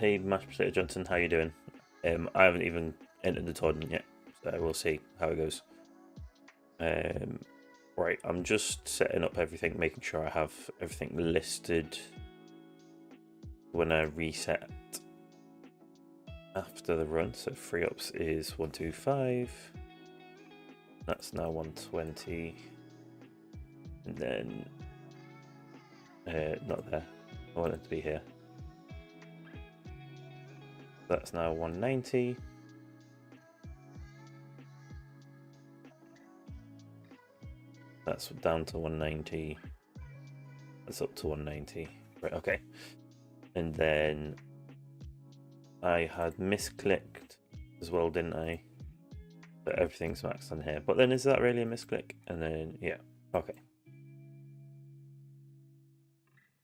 Hey, Mashed Potato Johnson, how you doing? I haven't even entered the tournament yet, so we'll see how it goes. Right, I'm just setting up everything, making sure I have everything listed when I reset after the run. So free ups is 125. That's now 120. And then not there. I want it to be here. That's now 190. That's down to 190. That's up to 190. Right, okay. And then I had misclicked as well, didn't I? But everything's maxed on here. But then is that really a misclick? And then, yeah, okay.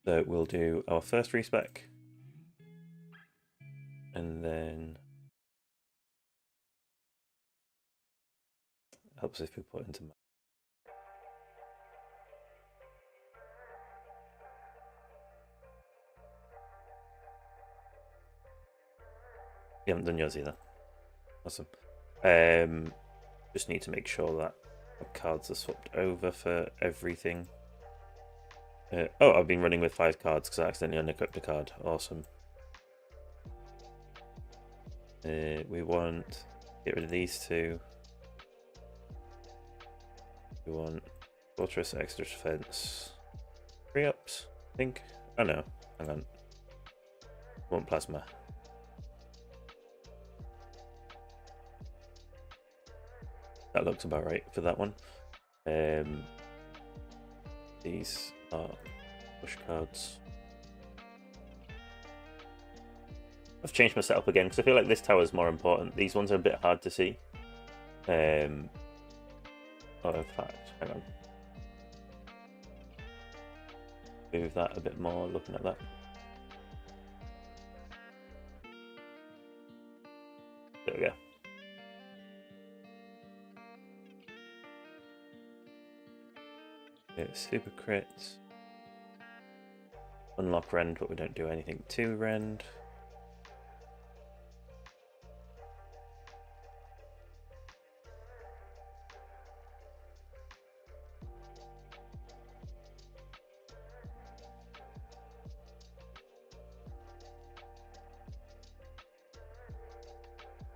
So we'll do our first respec. And then helps if we put into you haven't done yours either. Awesome. Just need to make sure that the cards are swapped over for everything. Oh, I've been running with 5 cards because I accidentally unequipped a card. Awesome. We want to get rid of these 2. We want Fortress, Extra Defense, 3 ups, I think. Oh no, hang on. We want Plasma. That looks about right for that one. These are push cards. I've changed my setup again because I feel like this tower is more important. These ones are a bit hard to see. Oh, in fact, hang on. Move that a bit more, looking at that. There we go. Yeah, super crits. Unlock Rend, but we don't do anything to Rend.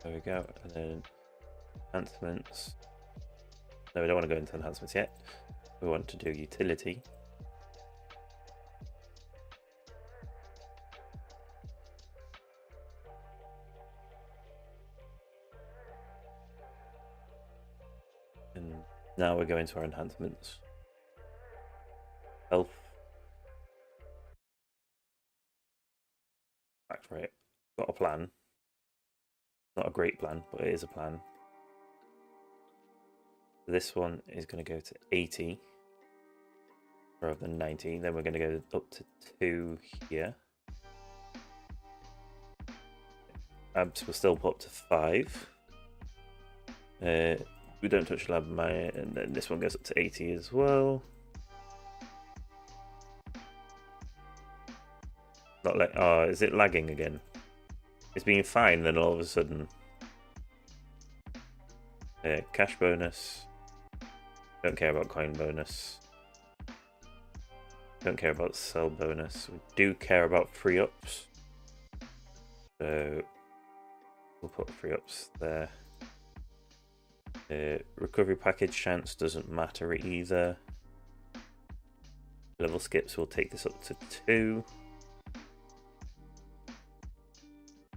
There we go, and then enhancements. No, we don't want to go into enhancements yet. We want to do utility. And now we're going to our enhancements. Health. Fact, right. Got a plan. Not a great plan, but it is a plan. This one is going to go to 80 rather than 90. Then we're going to go up to 2 here. Abs will still put up to 5. We don't touch Lab Maya, and then this one goes up to 80 as well. Not like, oh, is it lagging again? It's been fine, then all of a sudden. Cash bonus. Don't care about coin bonus. Don't care about sell bonus. We do care about free ups. So we'll put free ups there. Recovery package chance doesn't matter either. Level skips will take this up to 2.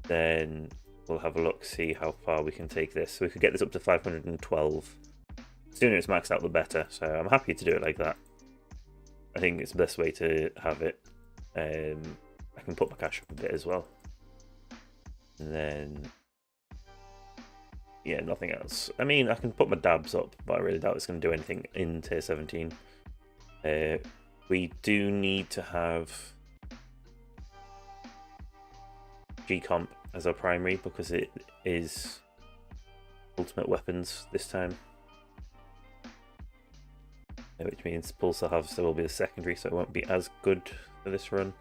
Then we'll have a look, see how far we can take this. So we could get this up to 512. The sooner it's maxed out, the better. So I'm happy to do it like that. I think it's the best way to have it. I can put my cash up a bit as well. And then, yeah, nothing else. I mean, I can put my dabs up, but I really doubt it's going to do anything in tier 17. We do need to have G-Comp as our primary because it is ultimate weapons this time. Which means Pulsar Harvester will be the secondary, so it won't be as good for this run.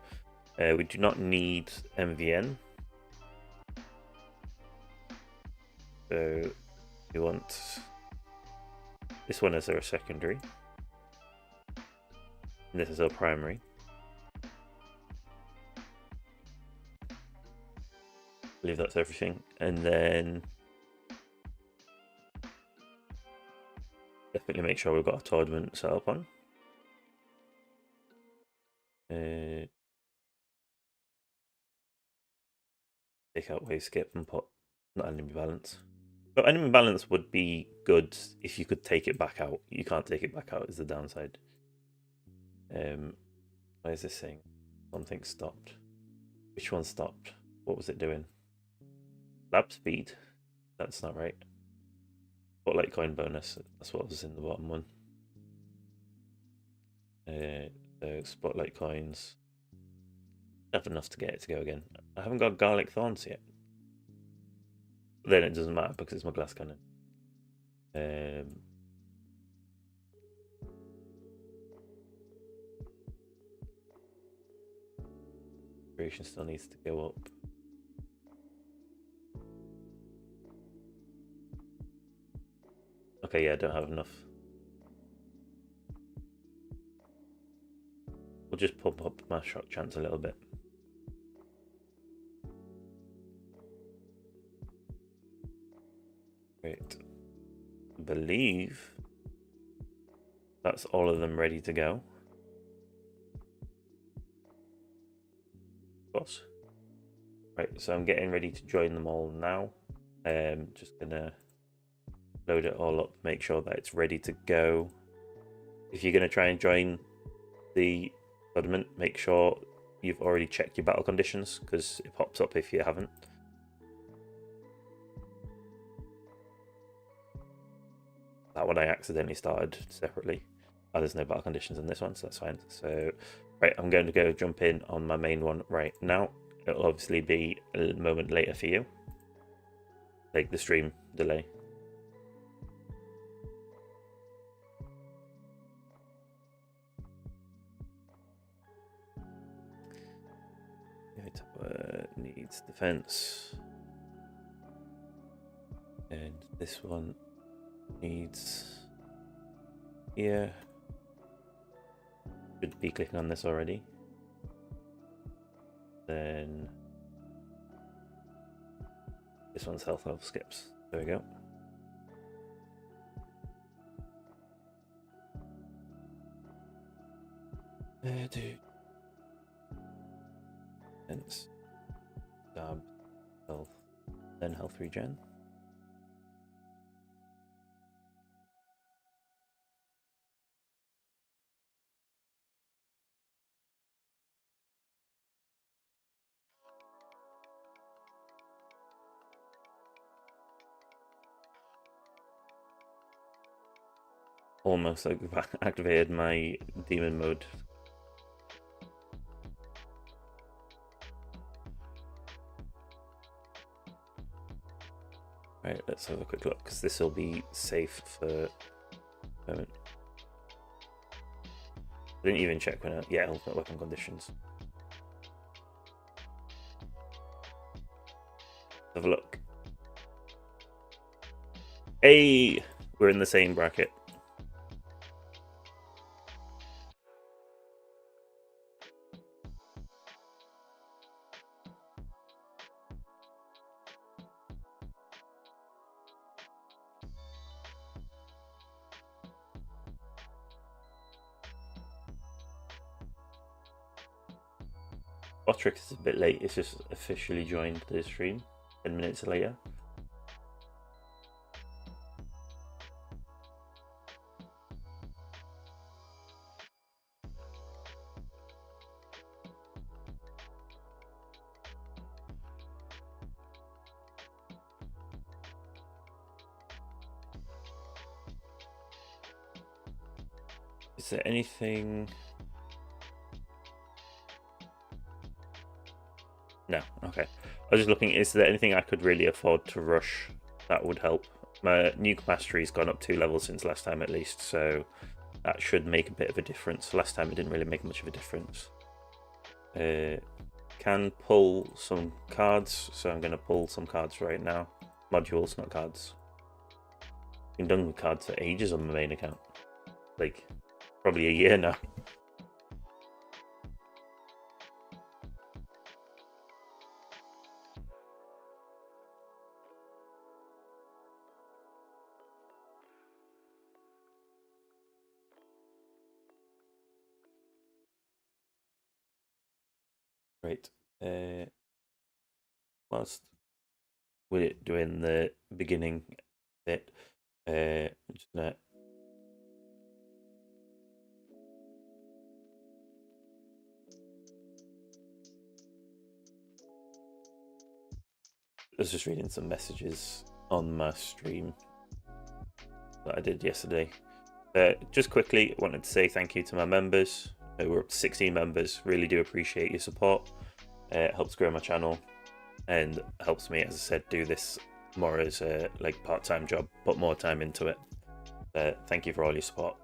We do not need MVN, So you want this one as our secondary. And this is our primary. I believe that's everything. And then definitely make sure we've got a tournament set up on. Take out wave skip and put not enemy balance. But enemy balance would be good if you could take it back out. You can't take it back out is the downside. Why is this saying something stopped? Which one stopped? What was it doing? Lab speed? That's not right. Spotlight coin bonus. That's what was in the bottom one. So spotlight coins. I have enough to get it to go again. I haven't got garlic thorns yet. But then it doesn't matter because it's my glass cannon. Creation still needs to go up. Okay, yeah, I don't have enough. We'll just pump up my shot chance a little bit. Great. I believe that's all of them ready to go. Of course. Right, so I'm getting ready to join them all now. Just gonna load it all up, make sure that it's ready to go. If you're gonna try and join the tournament, make sure you've already checked your battle conditions because it pops up if you haven't. That one I accidentally started separately. Oh, there's no battle conditions in this one, so that's fine. So, right, I'm going to go jump in on my main one right now. It'll obviously be a moment later for you. Like the stream delay. Needs defense. And this one needs here. Should be clicking on this already. Then this one's health skips. There we go. Hence, stab, health, then health regen. Almost like activated my demon mode. Right, let's have a quick look because this will be safe for a moment. I didn't even check when yeah, ultimate weapon conditions. Have a look. Hey, we're in the same bracket. Botrix is a bit late, it's just officially joined the stream 10 minutes later. Is there anything? No, okay. I was just looking, is there anything I could really afford to rush that would help? My nuke mastery's gone up 2 levels since last time at least, so that should make a bit of a difference. Last time it didn't really make much of a difference. Can pull some cards, so I'm going to pull some cards right now. modules, not cards. Been done with cards for ages on my main account. Like, probably a year now. Right. Whilst we're doing the beginning bit, just gonna I was just reading some messages on my stream that I did yesterday. Just quickly, I wanted to say thank you to my members. We're up to 16 members. Really do appreciate your support. It helps grow my channel and helps me, as I said, do this more as a like part-time job, put more time into it. Thank you for all your support.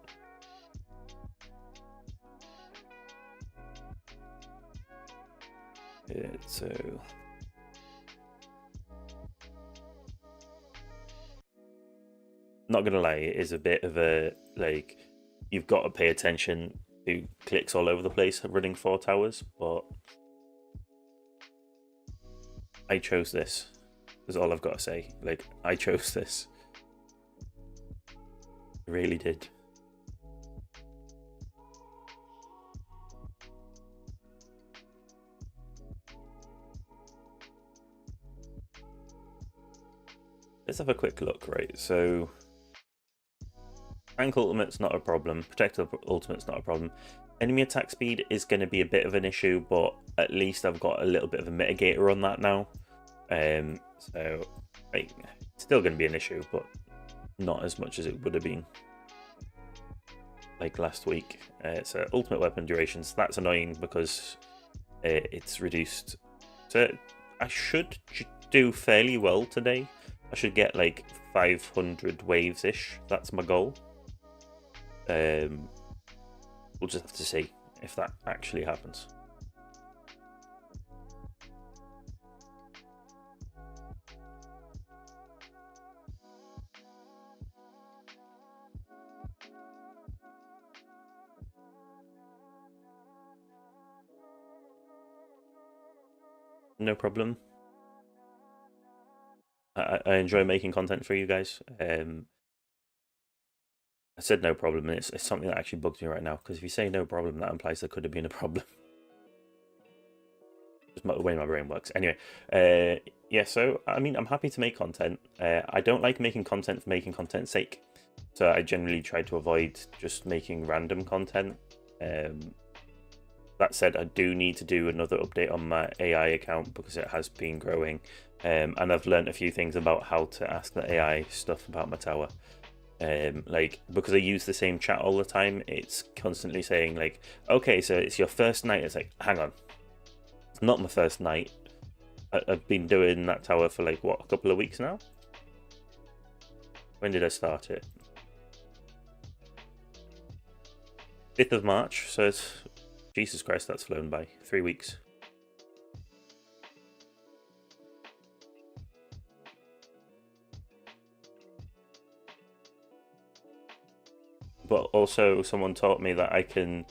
So not gonna lie, it is a bit of a like you've got to pay attention to clicks all over the place running 4 towers, but I chose this. Is all I've got to say. Like, I chose this. I really did. Let's have a quick look, right? So rank ultimate's not a problem. Protective ultimate's not a problem. Enemy attack speed is going to be a bit of an issue, but at least I've got a little bit of a mitigator on that now. So like, it's still going to be an issue, but not as much as it would have been like last week. So ultimate weapon durations, that's annoying because it's reduced. So I should do fairly well today. I should get like 500 waves-ish. That's my goal. We'll just have to see if that actually happens. No problem. I enjoy making content for you guys. I said no problem, and it's something that actually bugs me right now, because if you say no problem, that implies there could have been a problem. Just the way my brain works. Anyway, yeah, so, I mean, I'm happy to make content. I don't like making content for making content's sake, so I generally try to avoid just making random content. That said, I do need to do another update on my AI account because it has been growing, and I've learned a few things about how to ask the AI stuff about my tower. Like, because I use the same chat all the time, it's constantly saying like, okay, so it's your first night. It's like, hang on, it's not my first night. I've been doing that tower for like, what, a couple of weeks now? When did I start it? 5th of March, so it's, Jesus Christ, that's flown by. 3 weeks. But also someone taught me that I can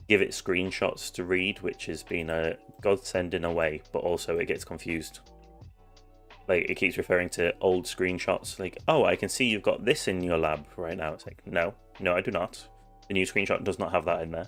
give it screenshots to read, which has been a godsend in a way, but also it gets confused. Like, it keeps referring to old screenshots, like, oh, I can see you've got this in your lab right now. It's like, no, I do not. The new screenshot does not have that in there.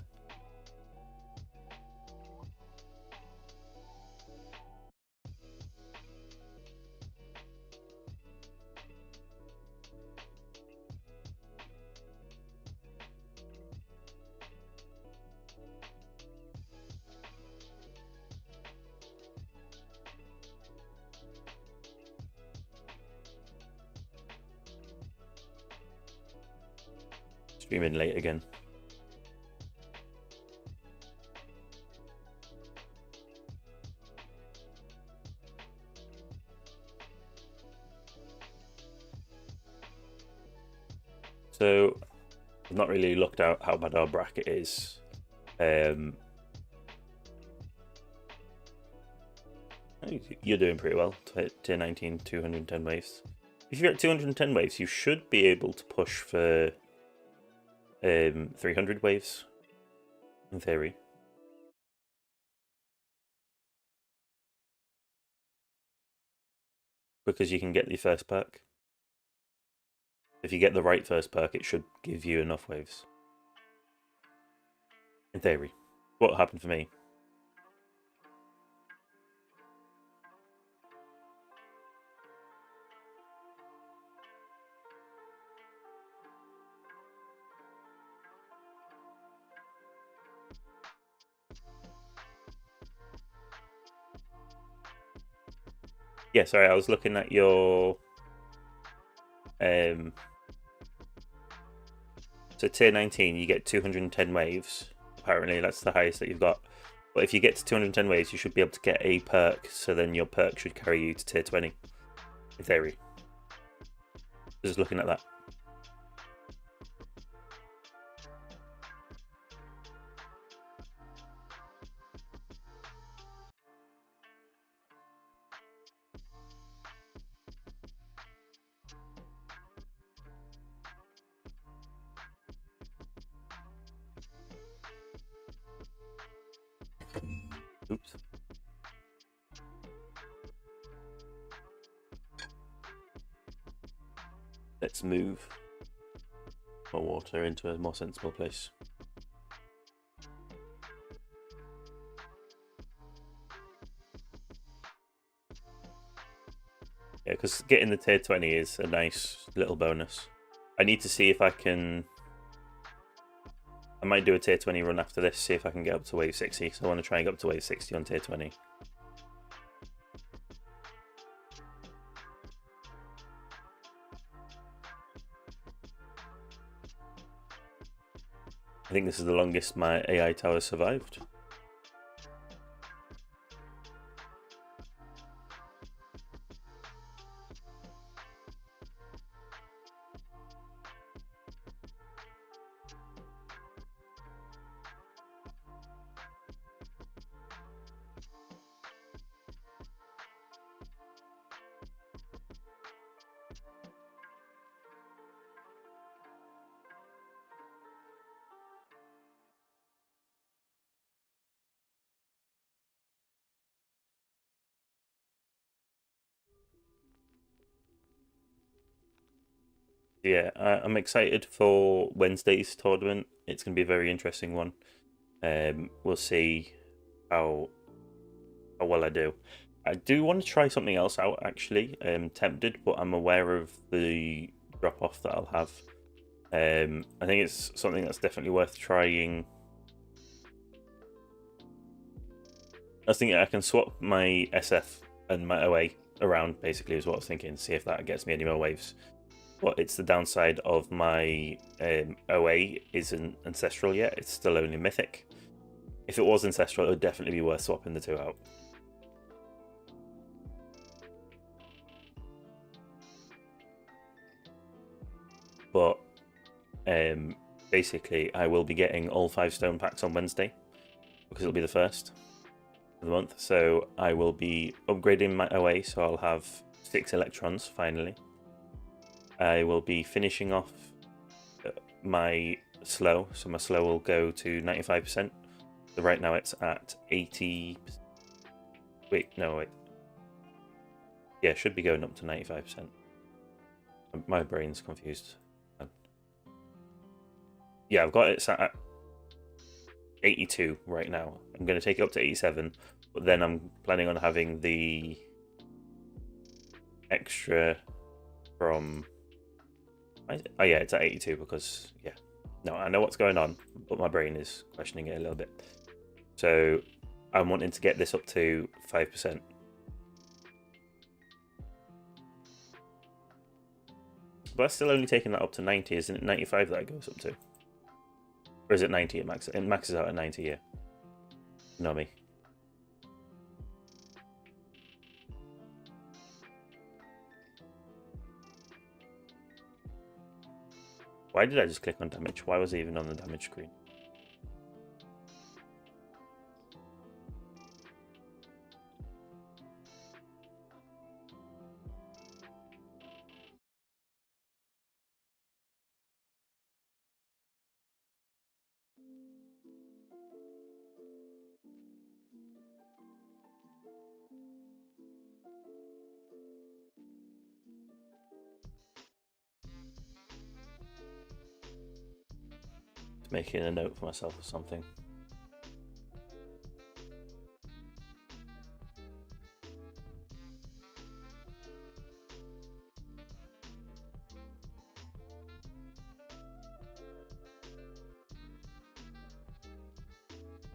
Streaming late again. So I've not really looked out how bad our bracket is. You're doing pretty well. Tier 19, 210 waves. If you're at 210 waves, you should be able to push for 300 waves, in theory. Because you can get the first perk. If you get the right first perk, it should give you enough waves. In theory. What happened for me? Yeah, sorry, I was looking at your so tier 19 you get 210 waves. Apparently that's the highest that you've got. But if you get to 210 waves, you should be able to get a perk, so then your perk should carry you to tier 20. In theory. Just looking at that. Oops. Let's move more water into a more sensible place. Yeah, because getting the tier 20 is a nice little bonus. I need to see if I can... I might do a tier 20 run after this, see if I can get up to wave 60. So I want to try and get up to wave 60 on tier 20. I think this is the longest my AI tower survived. Yeah, I'm excited for Wednesday's tournament. It's going to be a very interesting one. We'll see how well I do. I do want to try something else out, actually. Tempted, but I'm aware of the drop off that I'll have. I think it's something that's definitely worth trying. I was thinking I can swap my SF and my OA around, basically, is what I was thinking. See if that gets me any more waves. But it's the downside of my OA isn't Ancestral yet. It's still only Mythic. If it was Ancestral, it would definitely be worth swapping the two out. But basically, I will be getting all 5 stone packs on Wednesday because it'll be the first of the month. So I will be upgrading my OA, so I'll have 6 electrons finally. I will be finishing off my slow, so my slow will go to 95%. So right now it's at 80. Wait, no, wait. Yeah, it should be going up to 95%. My brain's confused. Yeah, I've got it sat at 82 right now. I'm going to take it up to 87, but then I'm planning on having the extra from... Oh yeah, it's at 82 because, yeah. No, I know what's going on, but my brain is questioning it a little bit. So I'm wanting to get this up to 5%. But that's still only taking that up to 90, isn't it? 95 that it goes up to. Or is it 90 it maxes? It maxes out at 90, yeah. No, me. Why did I just click on damage? Why was it even on the damage screen? Making a note for myself or something.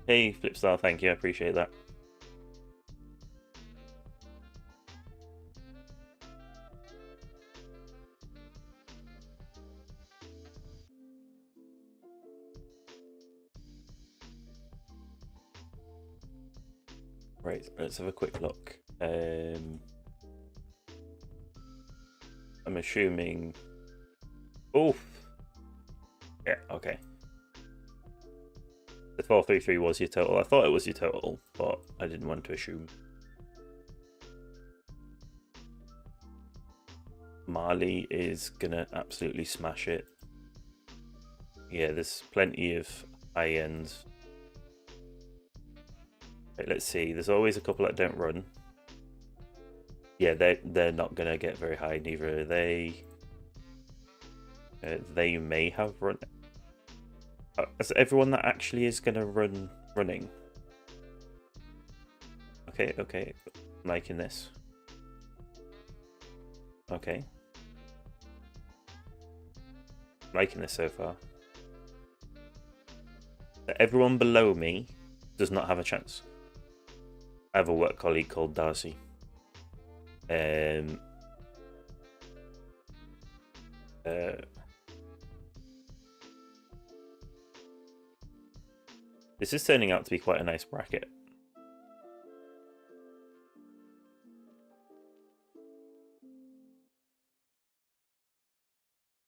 Hey, Flipstar, thank you, I appreciate that. Right, let's have a quick look. I'm assuming... Oof! Yeah, okay. The 433 was your total. I thought it was your total, but I didn't want to assume. Marley is gonna absolutely smash it. Yeah, there's plenty of high ends. Right, let's see. There's always a couple that don't run. Yeah, they're not gonna get very high. Neither are they. They may have run. Is everyone that actually is gonna run running? Okay, okay. I'm liking this. Okay. I'm liking this so far. Everyone below me does not have a chance. I have a work colleague called Darcy. This is turning out to be quite a nice bracket.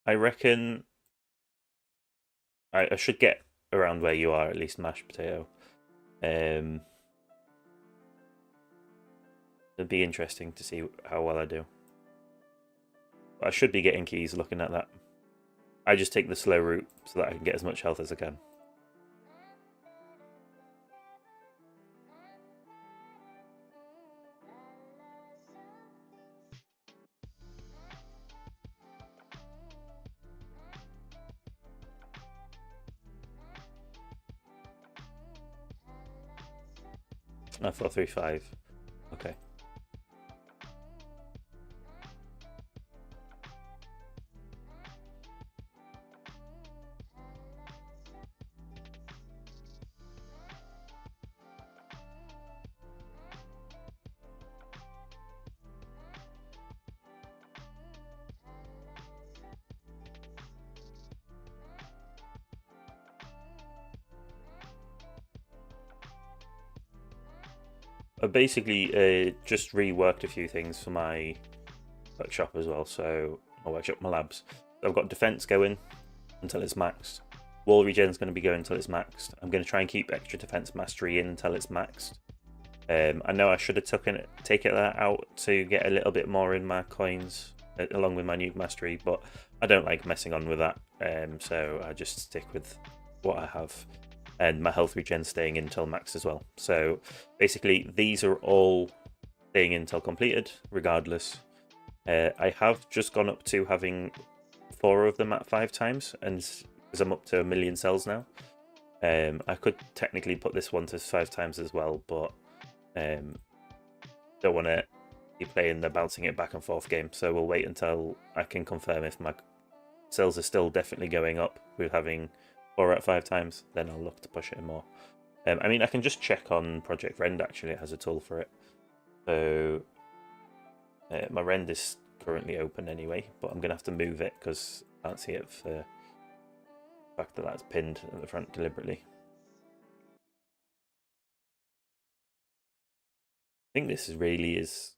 I reckon I should get around where you are, at least mashed potato. It'd be interesting to see how well I do. But I should be getting keys looking at that. I just take the slow route so that I can get as much health as I can. I 435. Okay. I basically just reworked a few things for my workshop as well. So my workshop, my labs. I've got defense going until it's maxed. Wall regen's going to be going until it's maxed. I'm going to try and keep extra defense mastery in until it's maxed. I know I should have taken that out to get a little bit more in my coins along with my nuke mastery, but I don't like messing on with that. So I just stick with what I have. And my health regen staying in until max as well. So basically, these are all staying in until completed, regardless. I have just gone up to having 4 of them at 5 times, and because I'm up to 1 million cells now. I could technically put this one to 5 times as well, but don't want to be playing the bouncing it back and forth game. So we'll wait until I can confirm if my cells are still definitely going up with having 4 at 5 times, then I'll look to push it more. I mean, I can just check on Project Rend, actually. It has a tool for it. So my Rend is currently open anyway, but I'm going to have to move it because I can't see it for the fact that that's pinned at the front deliberately. I think this really is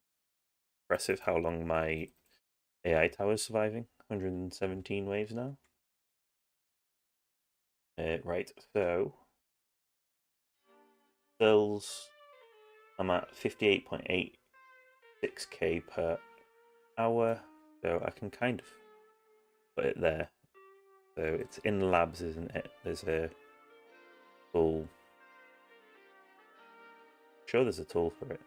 impressive how long my AI tower is surviving. 117 waves now. Right, so cells, I'm at 58.86k per hour, so I can kind of put it there. So it's in labs, isn't it? There's a tool. I'm sure there's a tool for it.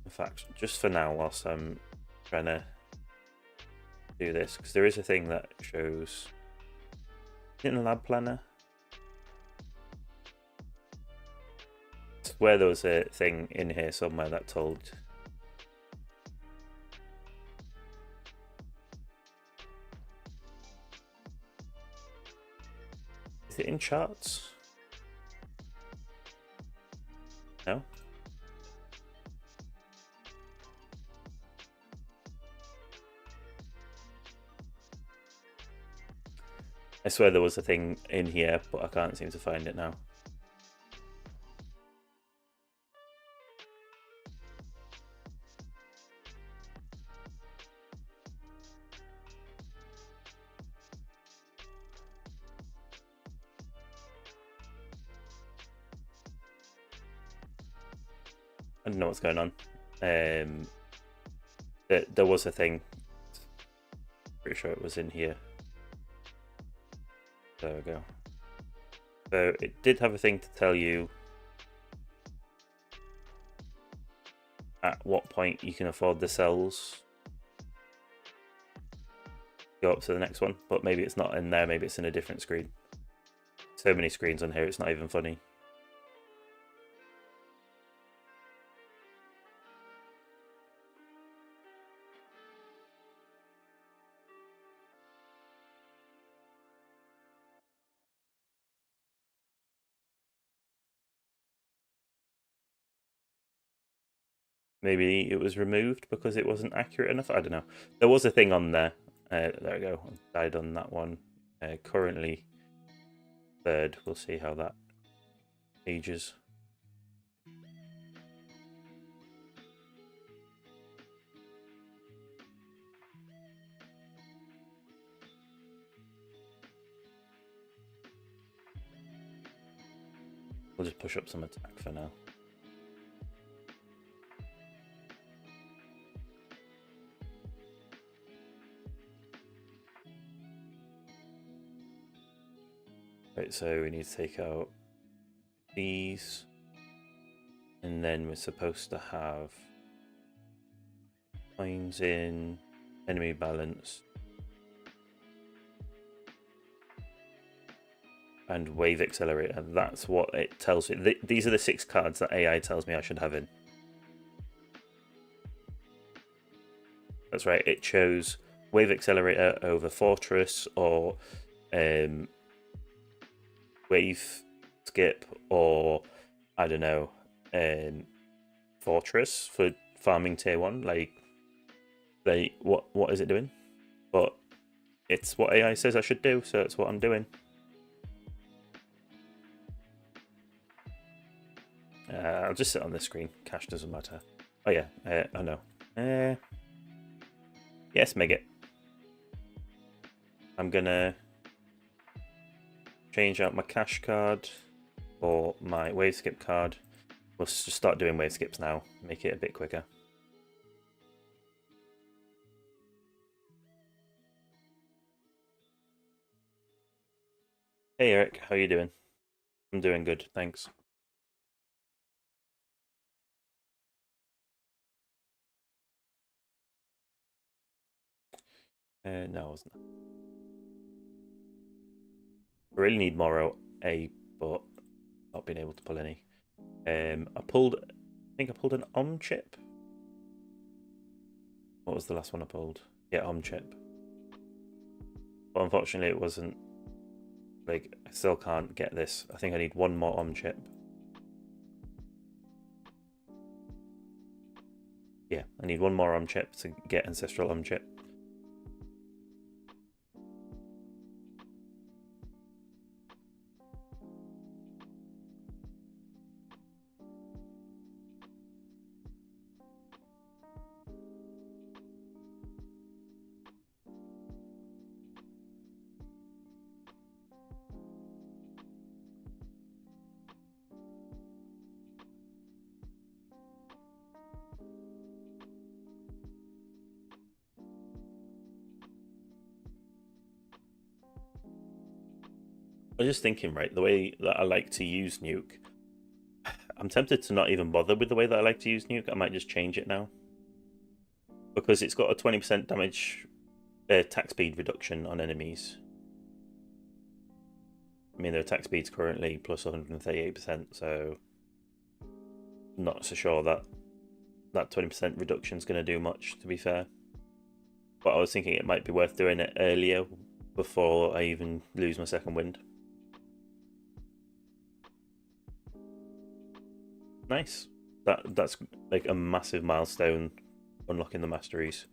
In fact, just for now, whilst I'm trying to do this, because there is a thing that shows in the lab planner. It's where there was a thing in here somewhere that told. Is it in charts? No? I swear there was a thing in here, but I can't seem to find it now. I don't know what's going on. There was a thing. Pretty sure it was in here. There we go. So it did have a thing to tell you at what point you can afford the cells. Go up to the next one, but maybe it's not in there, maybe it's in a different screen. So many screens on here, it's not even funny. Maybe it was removed because it wasn't accurate enough. I don't know. There was a thing on there. There we go. I died on that one. Currently third. We'll see how that ages. We'll just push up some attack for now. Right, so we need to take out these. And then we're supposed to have coins in, enemy balance, and wave accelerator. That's what it tells me. These are the 6 cards that AI tells me I should have in. That's right, it chose wave accelerator over fortress or wave skip or I don't know, fortress for farming tier 1. Like what is it doing? But it's what AI says I should do, so it's what I'm doing. I'll just sit on this screen. Cash doesn't matter. Oh yeah, I know. Yes, Megit. I'm gonna change out my cash card or my wave skip card. We'll just start doing wave skips now. Make it a bit quicker. Hey Eric, how you doing? I'm doing good, thanks. No, I wasn't. I really need more A, but not being able to pull any. I think I pulled an Om chip. What was the last one I pulled? Yeah, Om chip. But unfortunately, it wasn't. Like, I still can't get this. I think I need one more Om chip. Yeah, I need one more Om chip to get Ancestral Om chip. I was just thinking, right, the way that I like to use Nuke, I'm tempted to not even bother with the way that I like to use nuke. I might just change it now. Because it's got a 20% damage attack speed reduction on enemies. I mean, their attack speed's currently plus 138%, so I'm not so sure that that 20% reduction is going to do much, to be fair. But I was thinking it might be worth doing it earlier before I even lose my second wind. Nice. That's like a massive milestone, unlocking the masteries.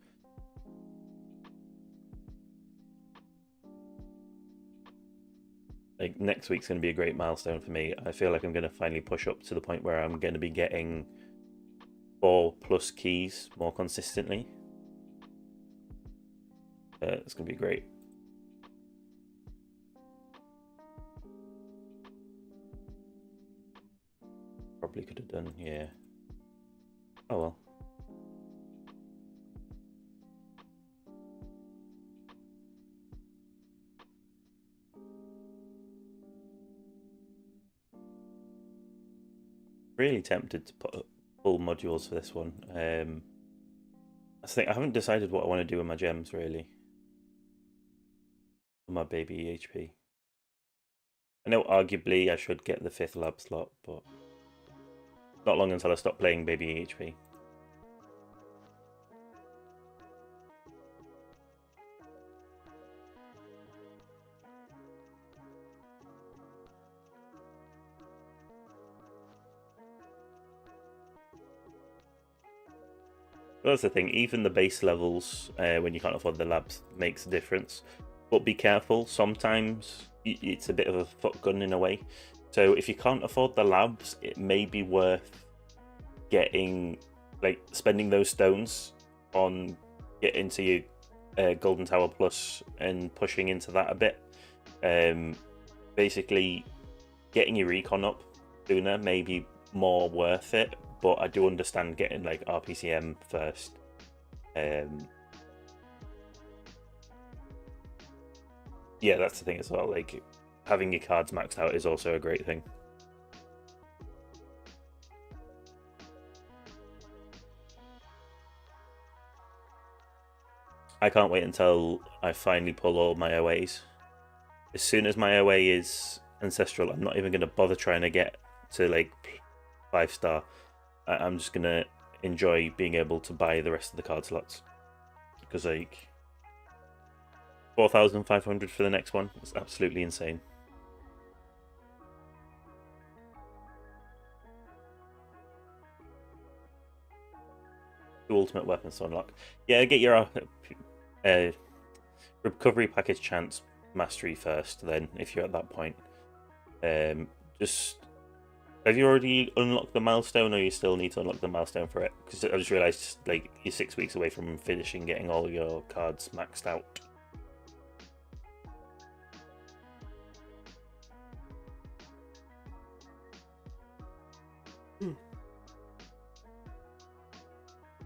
Like, next week's going to be a great milestone for me. I feel like I'm going to finally push up to the point where I'm going to be getting 4+ keys more consistently. It's going to be great. Probably could have done, yeah. Oh well. Really tempted to put full modules for this one. I think I haven't decided what I want to do with my gems, really. My baby EHP. I know arguably I should get the 5th lab slot, but not long until I stop playing baby EHP. That's the thing, even the base levels, when you can't afford the labs, makes a difference. But be careful, sometimes it's a bit of a foot gun in a way. So if you can't afford the labs, it may be worth getting, like, spending those stones on getting to your Golden Tower Plus and pushing into that a bit. Basically, getting your recon up sooner may be more worth it, but I do understand getting like RPCM first. Yeah, that's the thing as well. Like, having your cards maxed out is also a great thing. I can't wait until I finally pull all my OAs. As soon as my OA is Ancestral, I'm not even going to bother trying to get to like 5-star. I'm just going to enjoy being able to buy the rest of the card slots. Because like 4,500 for the next one is absolutely insane. The ultimate weapons to unlock. Yeah, get your recovery package chance mastery first, then if you're at that point. Just have you already unlocked the milestone, or you still need to unlock the milestone for it? Because I just realized like you're 6 weeks away from finishing getting all your cards maxed out.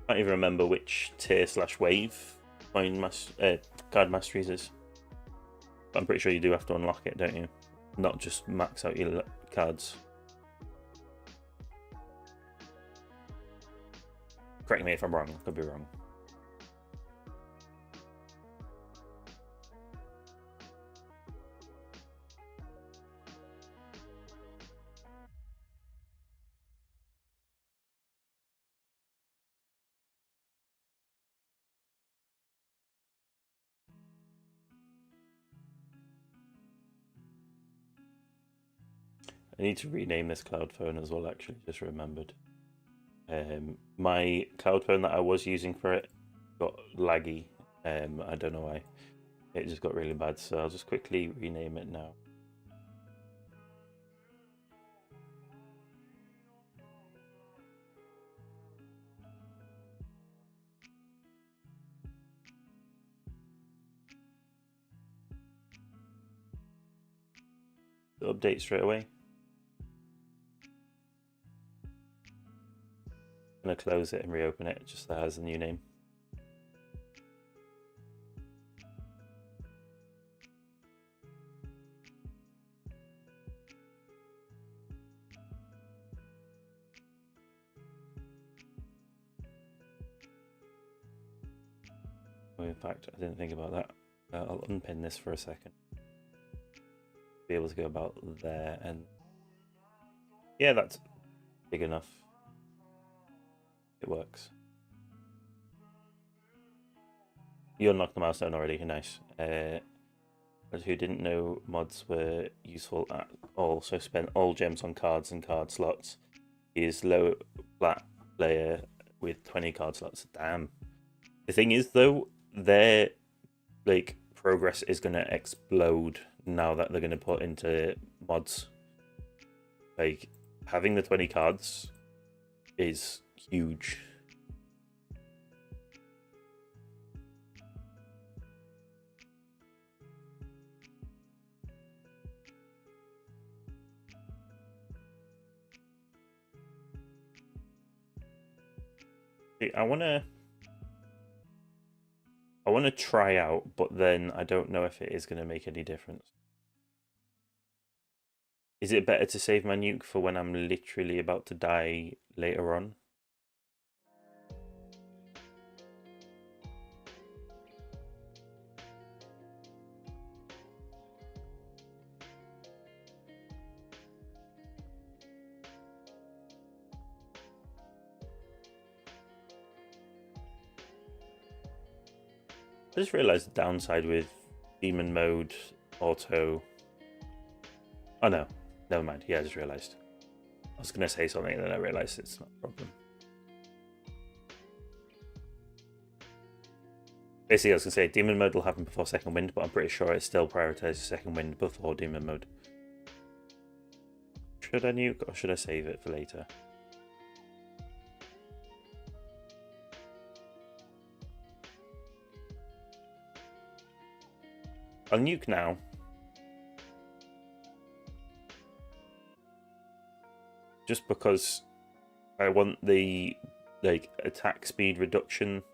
I can't even remember which tier/wave card masteries is. But I'm pretty sure you do have to unlock it, don't you? Not just max out your cards. Correct me if I'm wrong, I could be wrong. I need to rename this cloud phone as well, actually, just remembered. My cloud phone that I was using for it got laggy. I don't know why. It just got really bad, so I'll just quickly rename it now. Update straight away. I'm gonna close it and reopen it just so it has a new name. Oh, in fact, I didn't think about that. I'll unpin this for a second. Be able to go about there, and yeah, that's big enough. It works. You unlocked the milestone already. Nice. Who didn't know mods were useful at all, so spent all gems on cards and card slots. He is low flat player with 20 card slots. Damn. The thing is, though, their like progress is going to explode now that they're going to put into mods. Like, having the 20 cards is huge. I want to try out, but then I don't know if it is going to make any difference. Is it better to save my nuke for when I'm literally about to die later on? I just realized the downside with demon mode, auto. Oh no, never mind. Yeah, I just realized. I was going to say something and then I realized it's not a problem. Basically, I was going to say demon mode will happen before second wind, but I'm pretty sure it still prioritizes second wind before demon mode. Should I nuke or should I save it for later? I'll nuke now. Just because I want the attack speed reduction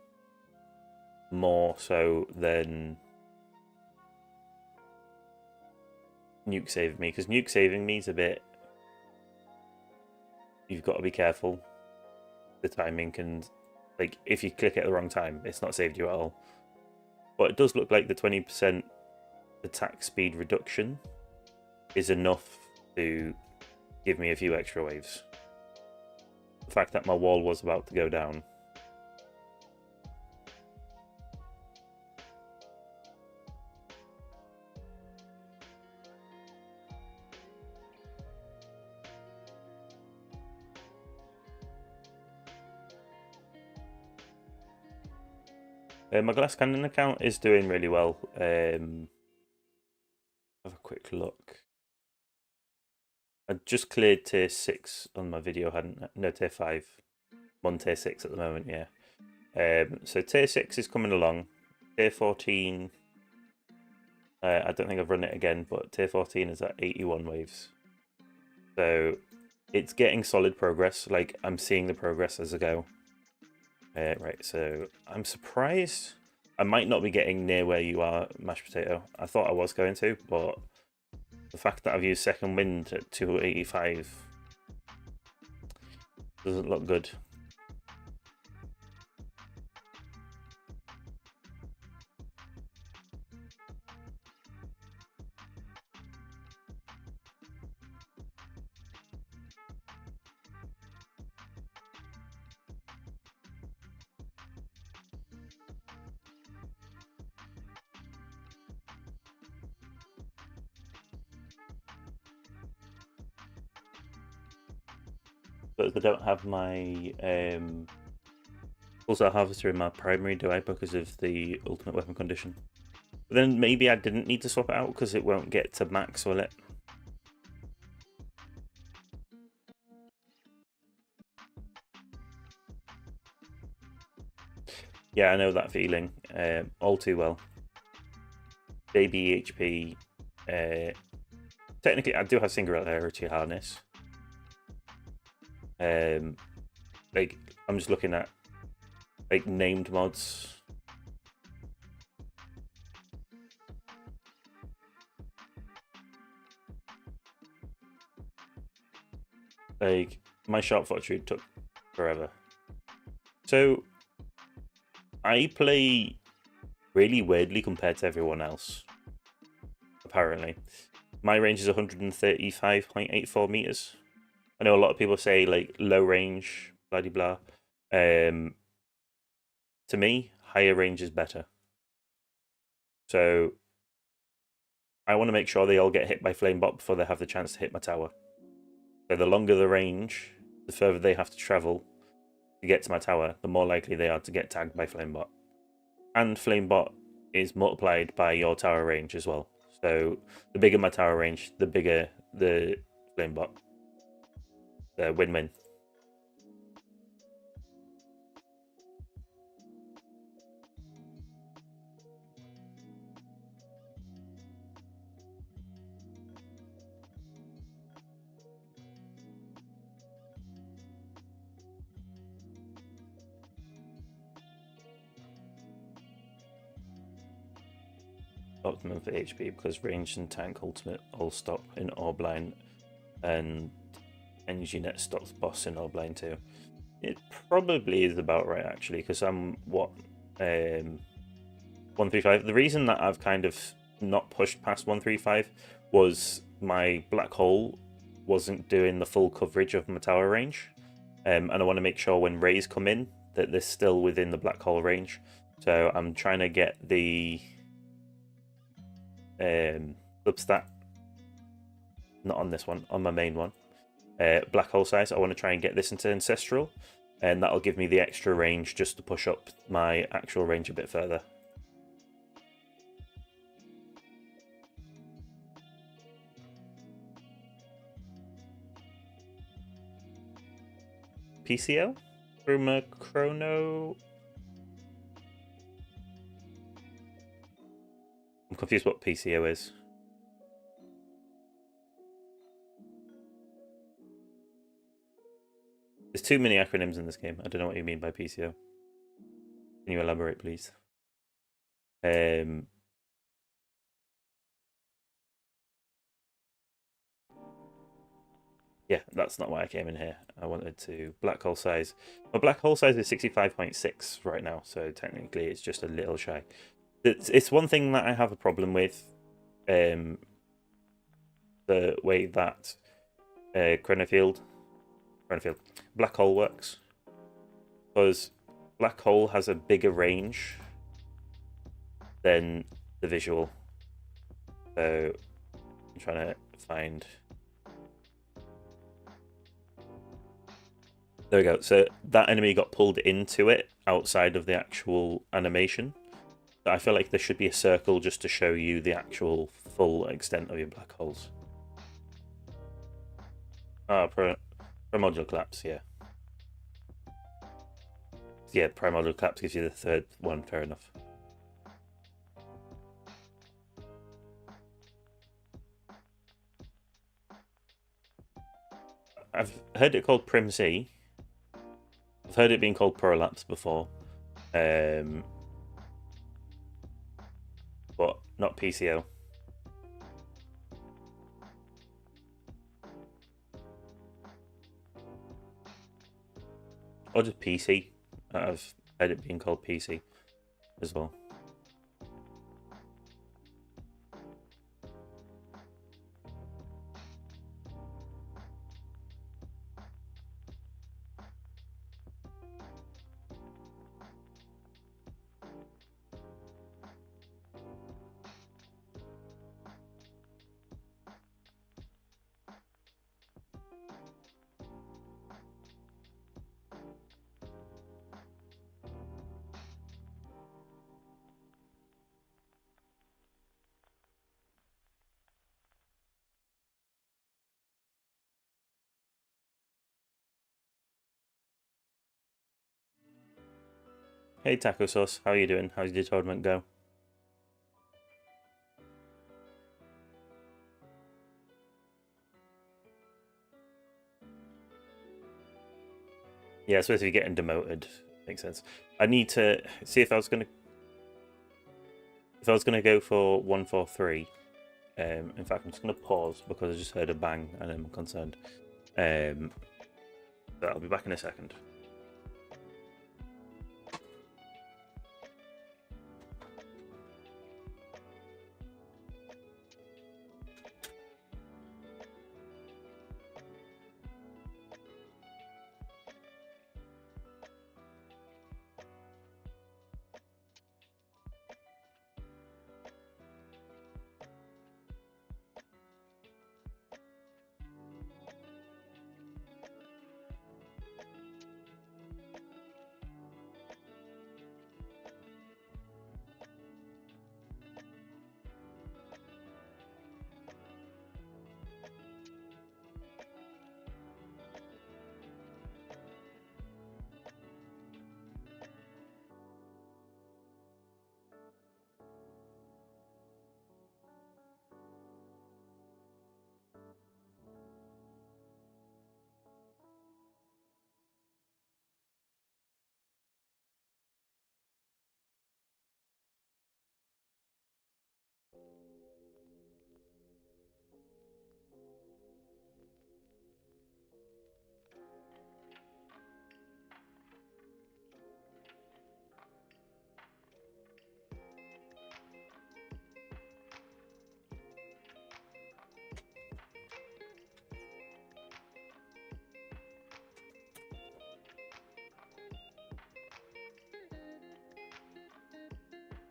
more so than nuke saving me, because nuke saving me is a bit, you've got to be careful. The timing can, like, if you click it at the wrong time, it's not saved you at all. But it does look like the 20% attack speed reduction is enough to give me a few extra waves. The fact that my wall was about to go down. My glass cannon account is doing really well. Have a quick look. I just cleared tier 6 on my video, hadn't I? No, tier 5. I'm on tier 6 at the moment, yeah. So tier 6 is coming along. Tier 14, I don't think I've run it again, but tier 14 is at 81 waves. So it's getting solid progress. Like, I'm seeing the progress as I go. Right, so I'm surprised I might not be getting near where you are, Mashed Potato. I thought I was going to, but the fact that I've used second wind at 285 doesn't look good. But I don't have my also harvester in my primary, do I? Because of the ultimate weapon condition. But then maybe I didn't need to swap it out because it won't get to max, will it? Yeah, I know that feeling all too well. JB HP. Technically, I do have Singularity Harness. Like, I'm just looking at like named mods. Like, my Sharp Fortitude took forever. So I play really weirdly compared to everyone else. Apparently, my range is 135.84 meters. I know a lot of people say like low range, blah blah blah. To me, higher range is better. So I want to make sure they all get hit by Flamebot before they have the chance to hit my tower. So the longer the range, the further they have to travel to get to my tower, the more likely they are to get tagged by Flamebot. And Flamebot is multiplied by your tower range as well. So the bigger my tower range, the bigger the Flamebot. The win-win. Optimum for HP because range and tank ultimate all stop in Orbline, and energy net stops boss in Orbline too. It probably is about right actually, because I'm what 135. The reason that I've kind of not pushed past 135 was my black hole wasn't doing the full coverage of my tower range, and I want to make sure when rays come in that they're still within the black hole range. So I'm trying to get the club stat, not on this one, on my main one. Black hole size, I want to try and get this into Ancestral, and that'll give me the extra range just to push up my actual range a bit further. PCO? Chroma Chrono? I'm confused what PCO is. There's too many acronyms in this game. I don't know what you mean by PCO. Can you elaborate, please? Yeah, that's not why I came in here. I wanted to black hole size. My black hole size is 65.6 right now, so technically it's just a little shy. It's one thing that I have a problem with, the way that Chronofield black hole works, because black hole has a bigger range than the visual. So I'm trying to find. There we go. So that enemy got pulled into it outside of the actual animation. So I feel like there should be a circle just to show you the actual full extent of your black holes. Ah, Primordial Collapse, yeah. Yeah, Primordial Collapse gives you the third one, fair enough. I've heard it called Prim C. I've heard it being called Prolapse before. But not PCO. Or just PC. I've heard it being called PC as well. Hey Taco Sauce, how are you doing? How's your tournament go? Yeah, so if you're getting demoted, makes sense. I need to see if I was gonna go for 143. In fact, I'm just gonna pause because I just heard a bang and I'm concerned. But I'll be back in a second.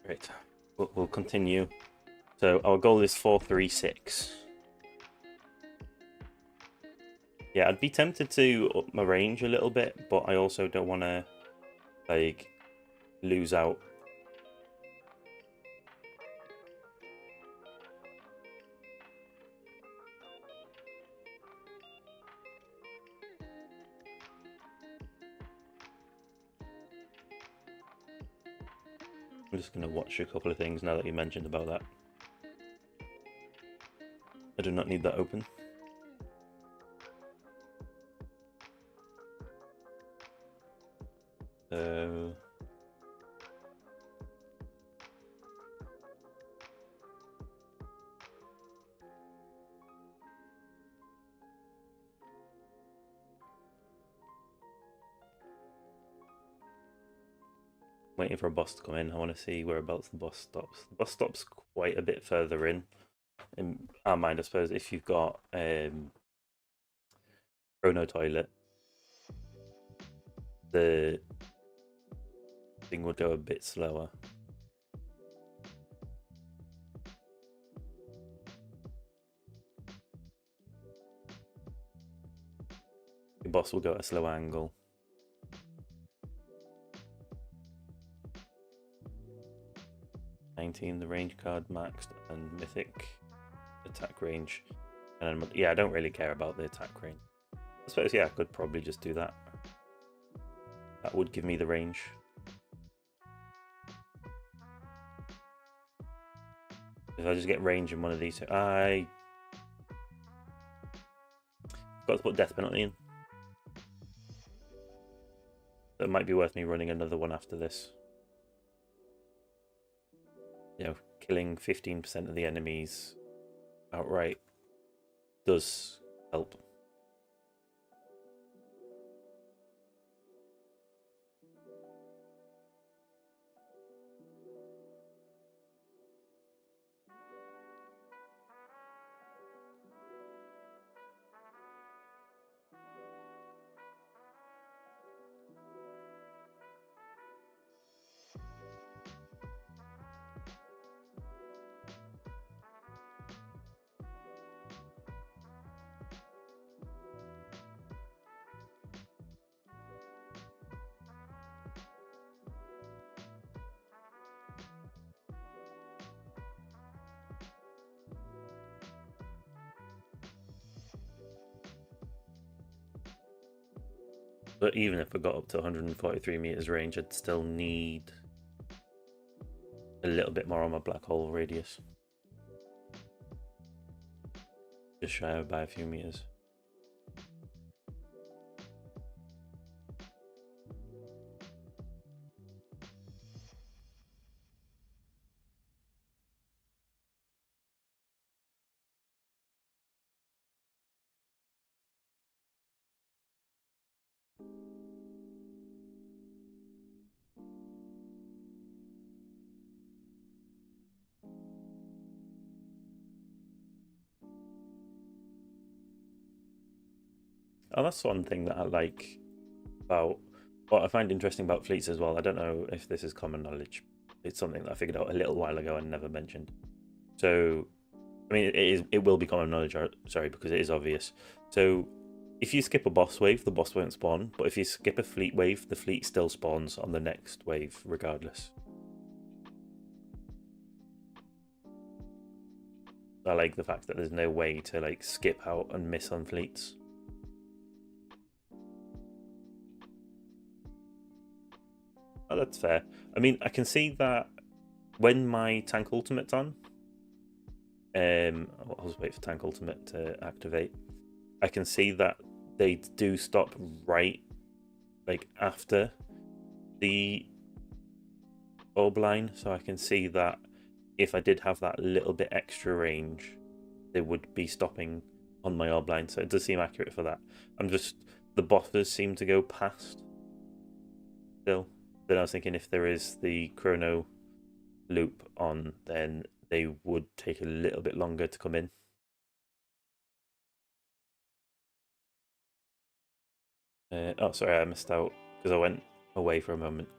Right, we'll continue. So our goal is 436. Yeah, I'd be tempted to up my range a little bit, but I also don't want to like lose out. I'm just going to watch a couple of things now that you mentioned about that. I do not need that open. So waiting for a boss to come in. I want to see whereabouts the boss stops. The boss stops quite a bit further in our mind, I suppose. If you've got Chrono Toilet, the thing would go a bit slower. The boss will go at a slow angle. The range card maxed and mythic attack range. And then, yeah, I don't really care about the attack range. I suppose, yeah, I could probably just do that. That would give me the range. If I just get range in one of these, I got to put death penalty in. So it might be worth me running another one after this. You know, killing 15% of the enemies outright does help. But even if I got up to 143 meters range, I'd still need a little bit more on my black hole radius. Just shy of by a few meters. Oh, that's one thing that I like about what I find interesting about fleets as well. I don't know if this is common knowledge. It's something that I figured out a little while ago and never mentioned. So, I mean, it will be common knowledge. Sorry, because it is obvious. So, if you skip a boss wave, the boss won't spawn. But if you skip a fleet wave, the fleet still spawns on the next wave, regardless. I like the fact that there's no way to like skip out and miss on fleets. Oh, that's fair. I mean, I can see that when my tank ultimate's on. I'll just wait for tank ultimate to activate. I can see that they do stop right, like after the orb line. So I can see that if I did have that little bit extra range, they would be stopping on my orb line. So it does seem accurate for that. The bosses seem to go past still. Then I was thinking if there is the chrono loop on, then they would take a little bit longer to come in. Oh, sorry, I missed out because I went away for a moment.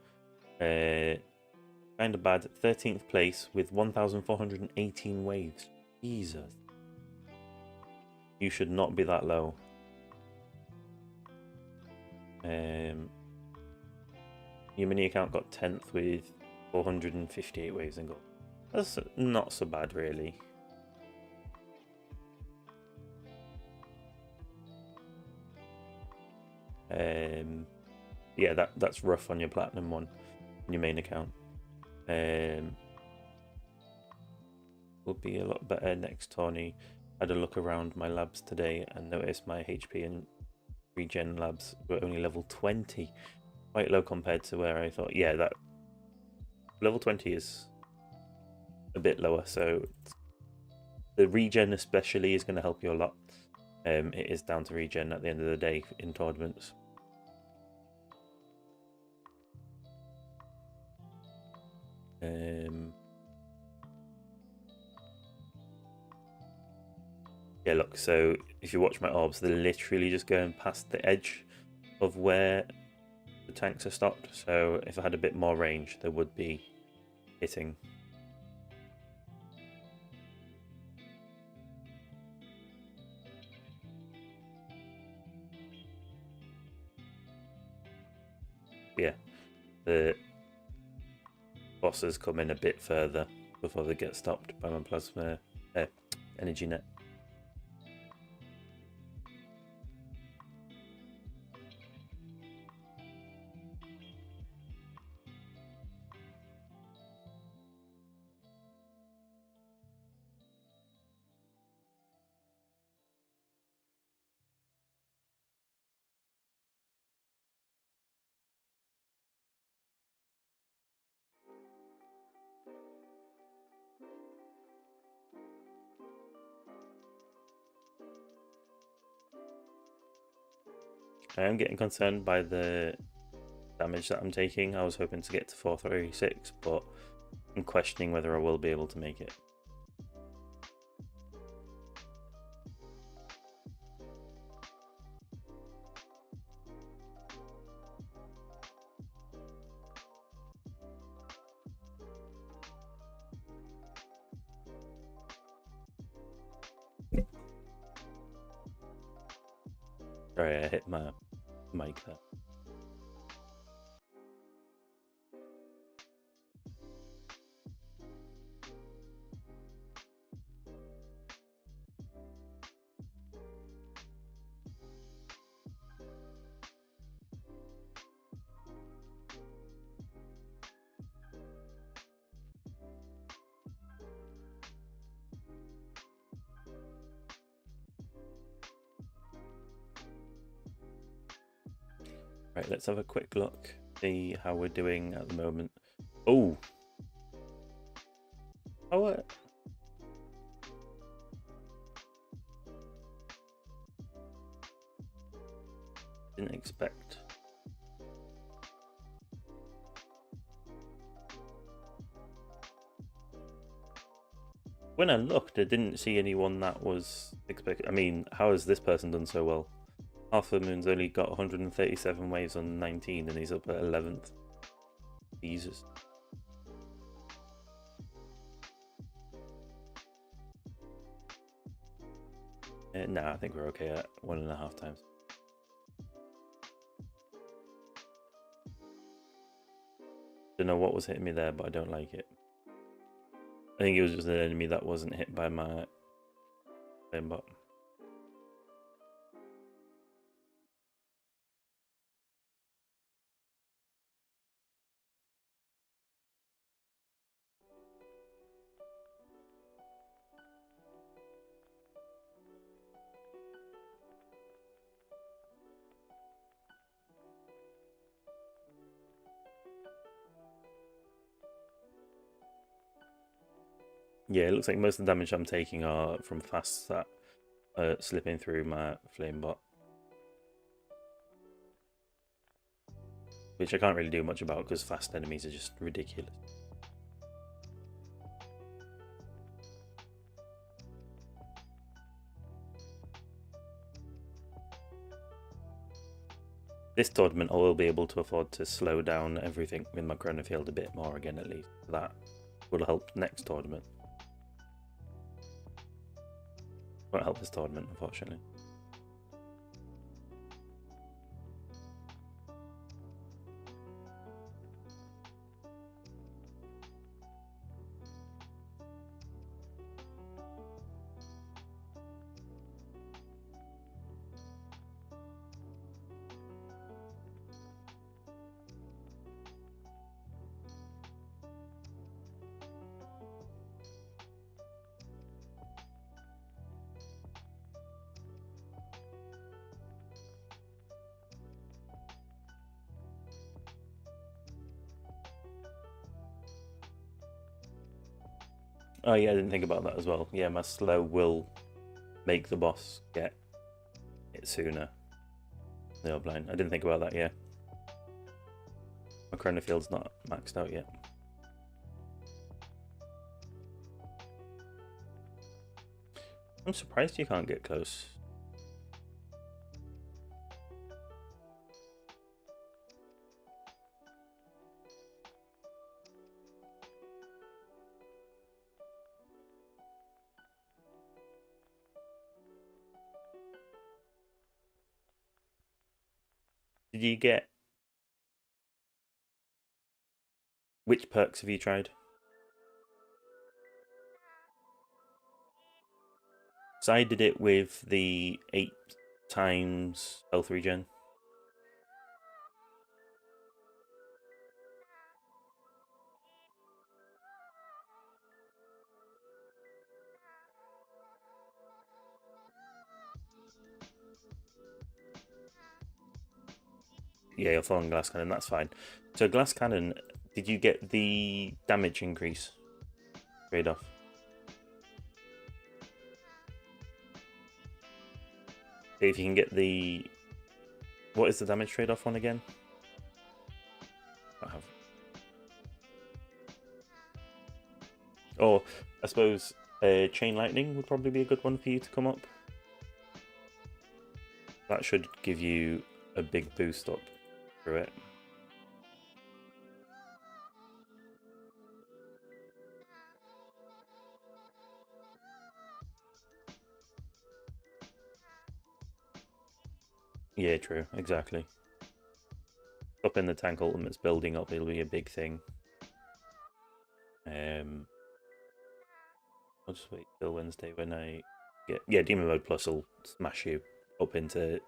Kind of bad. 13th place with 1,418 waves. Jesus. You should not be that low. Your mini account got 10th with 458 waves and gold. That's not so bad, really. Yeah, that's rough on your platinum one, on your main account. Will be a lot better next tourney. Had a look around my labs today and noticed my HP and regen labs were only level 20. Quite low compared to where I thought. Yeah, that level 20 is a bit lower, so the regen especially is going to help you a lot. It is down to regen at the end of the day in tournaments. Yeah, look, so if you watch my orbs, they're literally just going past the edge of where the tanks are stopped. So if I had a bit more range, they would be hitting. Yeah, the bosses come in a bit further before they get stopped by my plasma energy net. I am getting concerned by the damage that I'm taking. I was hoping to get to 436, but I'm questioning whether I will be able to make it. Sorry, I hit my mic there. Right, let's have a quick look, see how we're doing at the moment. Oh! Oh, didn't expect. When I looked, I didn't see anyone that was expected. I mean, how has this person done so well? Half the Moon's only got 137 waves on 19 and he's up at 11th. Jesus. Nah, I think we're okay at 1.5 times. Don't know what was hitting me there, but I don't like it. I think it was just an enemy that wasn't hit by my aimbot. Yeah, it looks like most of the damage I'm taking are from fasts that are slipping through my flame bot. Which I can't really do much about because fast enemies are just ridiculous. This tournament I will be able to afford to slow down everything with my Chronofield a bit more again at least. That will help next tournament. Won't help this tournament, unfortunately. Oh yeah, I didn't think about that as well. Yeah, my slow will make the boss get it sooner. The Urblind. I didn't think about that, yeah. My Chronofield's not maxed out yet. I'm surprised you can't get close. Did you get... Which perks have you tried? So I did it with the 8 times health regen. Yeah, you're following Glass Cannon, that's fine. So Glass Cannon, did you get the damage increase trade-off? If you can get the... What is the damage trade-off one again? I have... Or, I suppose, Chain Lightning would probably be a good one for you to come up. That should give you a big boost up through it. Yeah, true, exactly. Up in the tank ultimates building up, it'll be a big thing. I'll just wait till Wednesday when I get... Yeah, Demon Mode Plus will smash you up into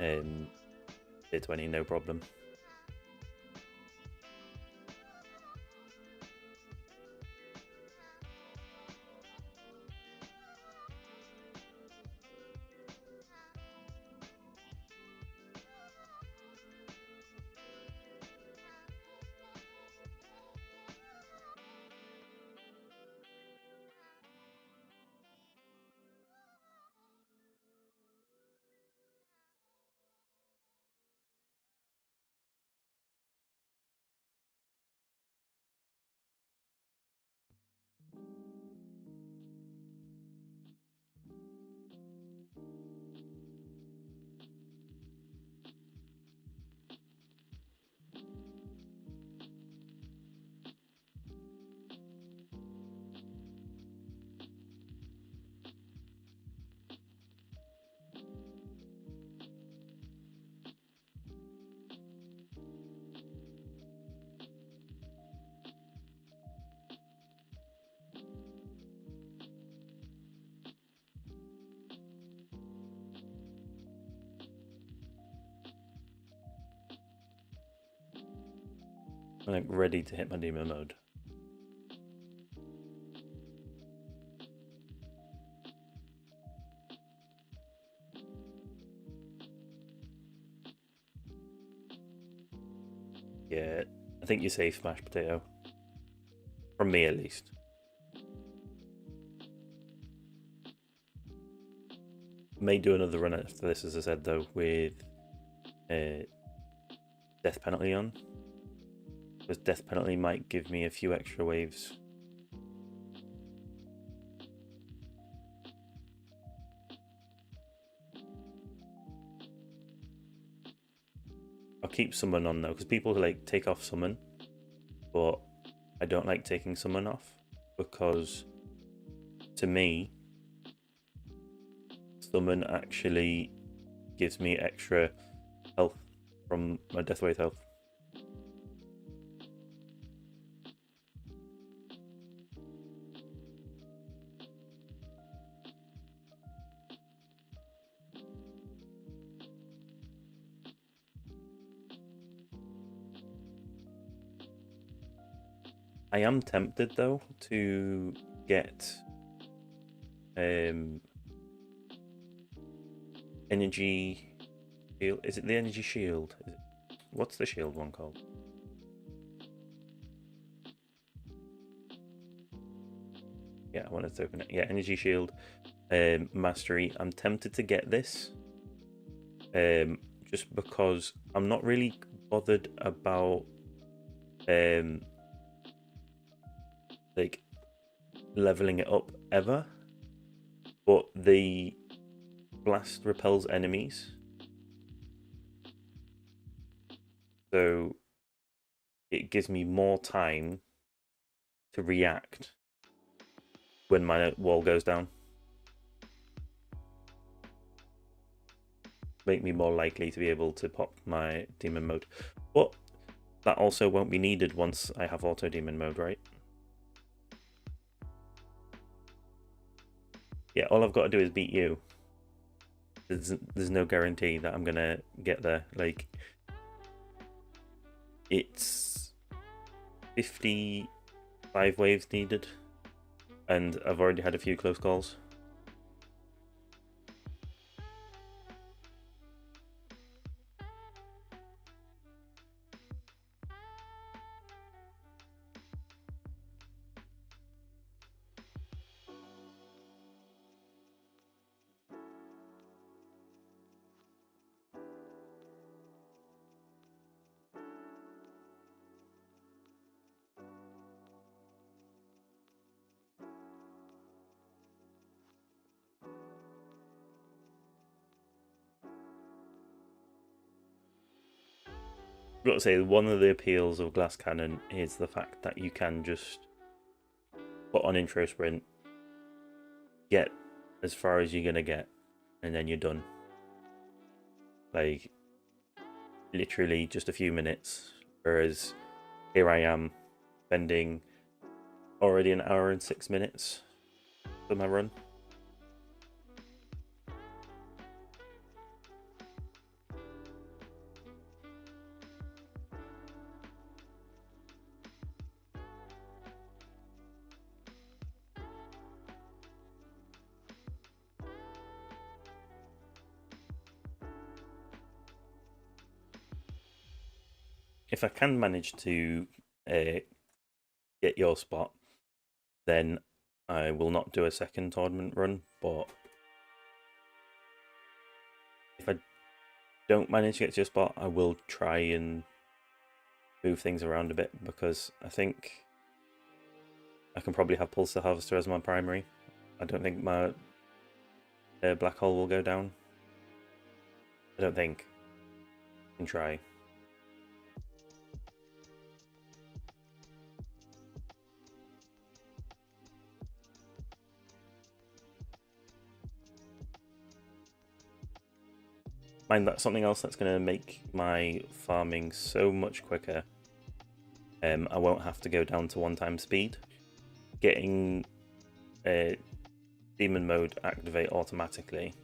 tier 20, no problem. I'm like ready to hit my Demon Mode. Yeah, I think you're safe, Mashed Potato. From me, at least. May do another run after this, as I said, though, with Death Penalty on. Because Death Penalty might give me a few extra waves. I'll keep summon on though, because people like take off summon, but I don't like taking summon off because to me, summon actually gives me extra health from my death wave health. I am tempted though to get energy shield. Is it the energy shield? What's the shield one called? Yeah, I wanted to open it. Yeah, energy shield mastery. I'm tempted to get this just because I'm not really bothered about like leveling it up ever, but the blast repels enemies, so it gives me more time to react when my wall goes down. Make me more likely to be able to pop my demon mode, but that also won't be needed once I have auto demon mode, right? Yeah, all I've got to do is beat you. There's no guarantee that I'm gonna get there. Like, it's 55 waves needed, and I've already had a few close calls. I've got to say, one of the appeals of Glass Cannon is the fact that you can just put on intro sprint, get as far as you're gonna get, and then you're done. Like, literally just a few minutes. Whereas here I am spending already an hour and 6 minutes for my run. If I can manage to get your spot, then I will not do a second tournament run. But if I don't manage to get to your spot, I will try and move things around a bit, because I think I can probably have Pulsar Harvester as my primary. I don't think my Black Hole will go down. I don't think. I can try. Mind that something else that's going to make my farming so much quicker. I won't have to go down to 1x speed. Getting demon mode activate automatically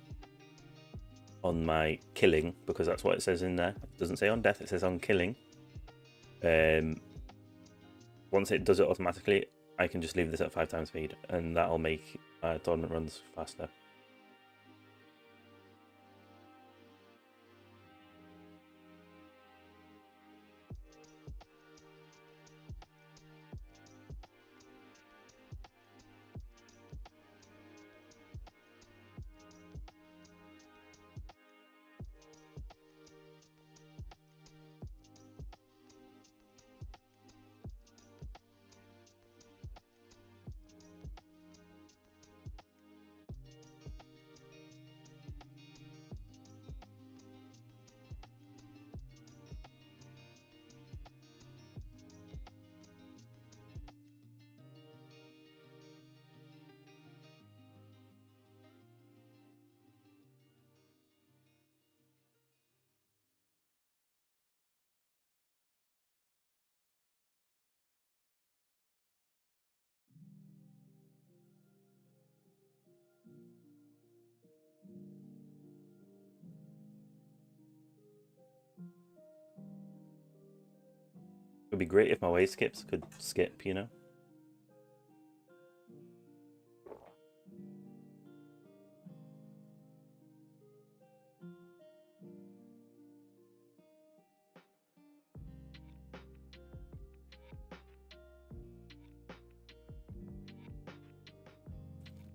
on my killing, because that's what it says in there. It doesn't say on death, it says on killing. Once it does it automatically, I can just leave this at 5x speed, and that'll make tournament runs faster. be great if my wave skips could skip, you know?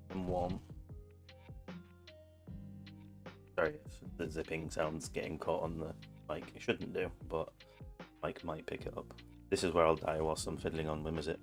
I'm warm. Sorry if the zipping sounds getting caught on the mic. It shouldn't do, but mic might pick it up. This is where I'll die whilst I'm fiddling on Wimazip.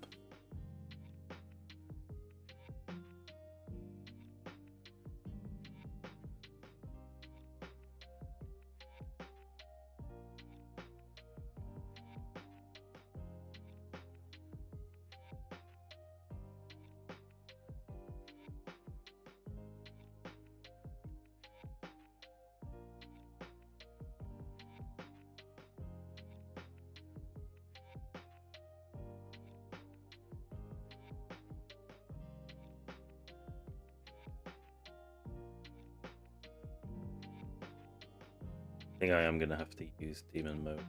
I think I am going to have to use demon mode.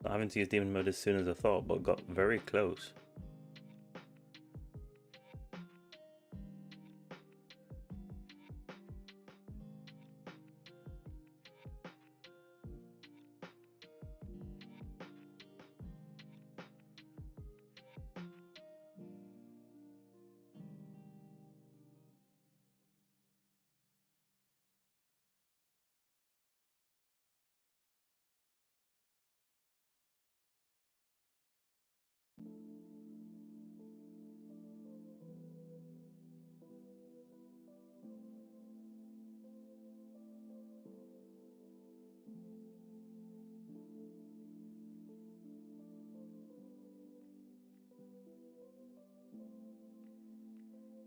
Not having to use demon mode as soon as I thought, but got very close.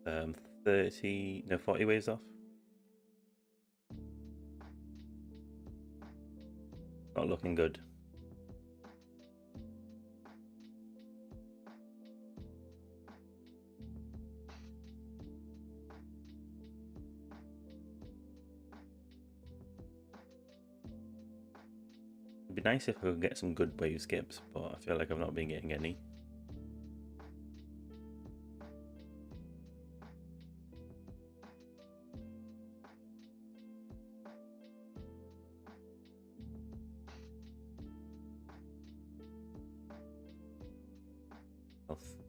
Um, 40 waves off. Not looking good. It'd be nice if I could get some good wave skips, but I feel like I've not been getting any. Health.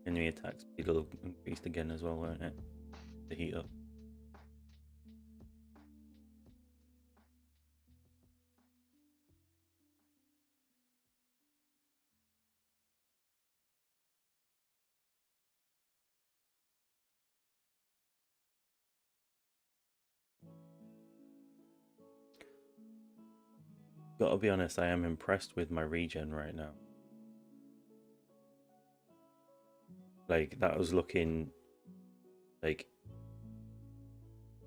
Enemy attack speed will increase again as well, won't it? To heat up. Gotta be honest, I am impressed with my regen right now. Like, that was looking like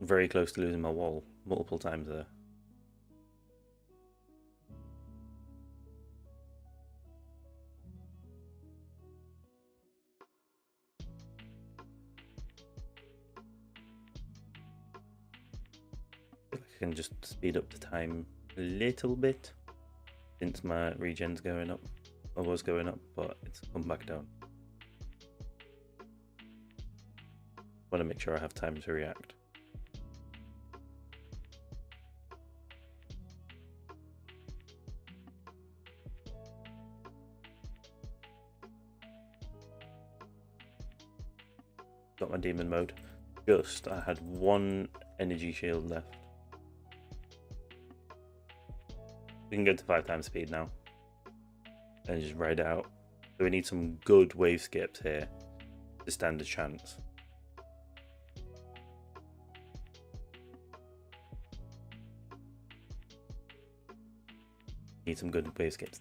very close to losing my wall multiple times there. I can just speed up the time a little bit. since my regen's going up, or was going up, but it's come back down. Want to make sure I have time to react. Got my demon mode. I had one energy shield left. We can go to 5 times speed now and just ride it out. So we need some good wave skips here to stand a chance. Need some good wave skips.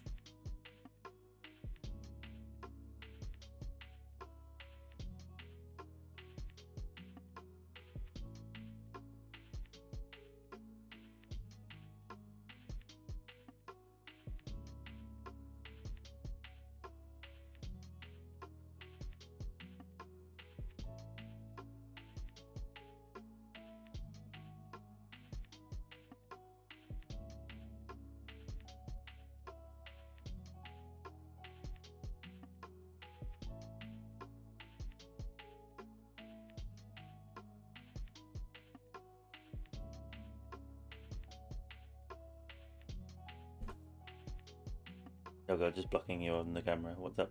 Oh god, just blocking you on the camera. What's up?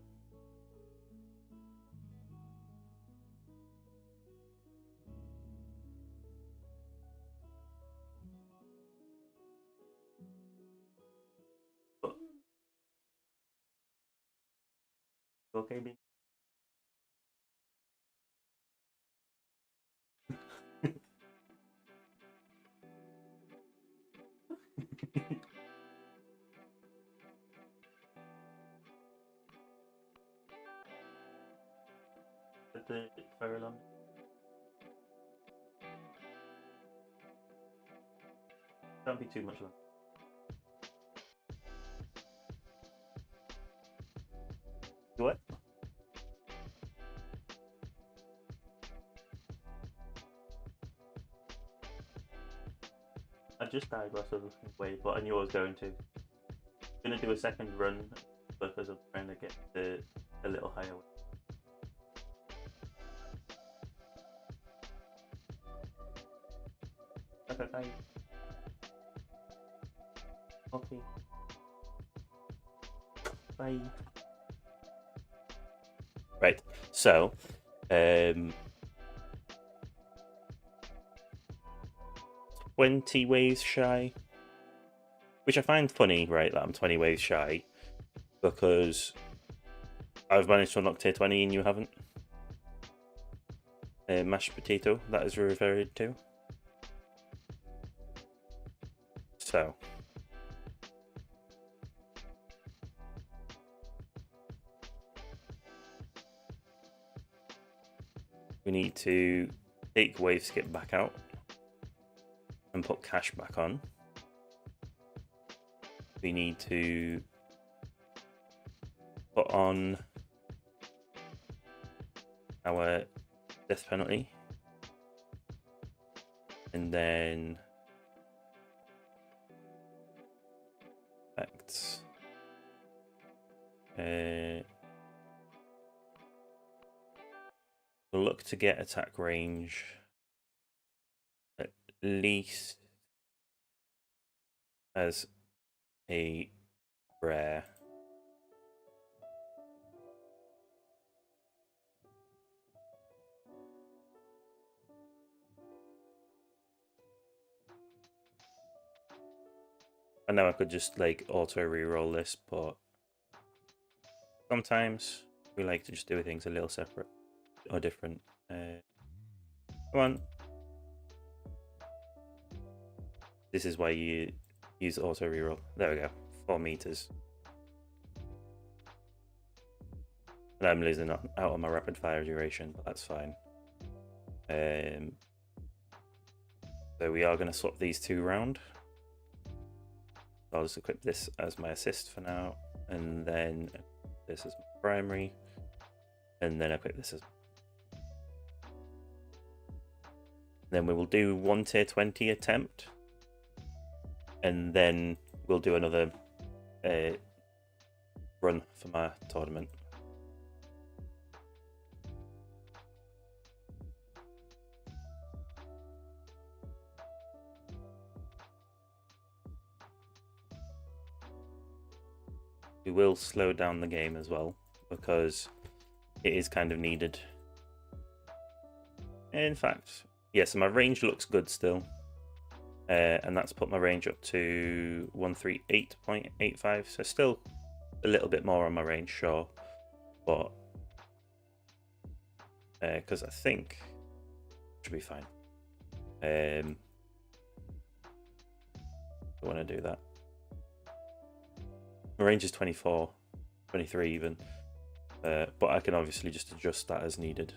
Okay, B. The fire alarm. Can't be too much longer. What? I just died whilst I was looking away, but I knew I was going to. I'm gonna do a second run because I'm trying to get a little higher. Okay, bye. Okay. Bye. Right, so 20 waves shy, which I find funny, right, that I'm 20 waves shy, because I've managed to unlock tier 20 and you haven't. Mashed potato, that is referred to. So we need to take wave skip back out and put cash back on. We need to put on our death penalty, and then effects. We'll look to get attack range at least as a rare. I know I could just like auto reroll this, but sometimes we like to just do things a little separate or different. Come on. This is why you use auto reroll. There we go. 4 meters. And I'm losing out on my rapid fire duration, but that's fine. So we are going to swap these two around. I'll just equip this as my assist for now, and then this as my primary, and then equip this as. Then we will do 1 tier 20 attempt, and then we'll do another run for my tournament. We will slow down the game as well, because it is kind of needed. In fact, yeah, so my range looks good still. And that's put my range up to 138.85, so still a little bit more on my range, sure. But, because I think it should be fine. I want to do that. My range is 24, 23 even, but I can obviously just adjust that as needed.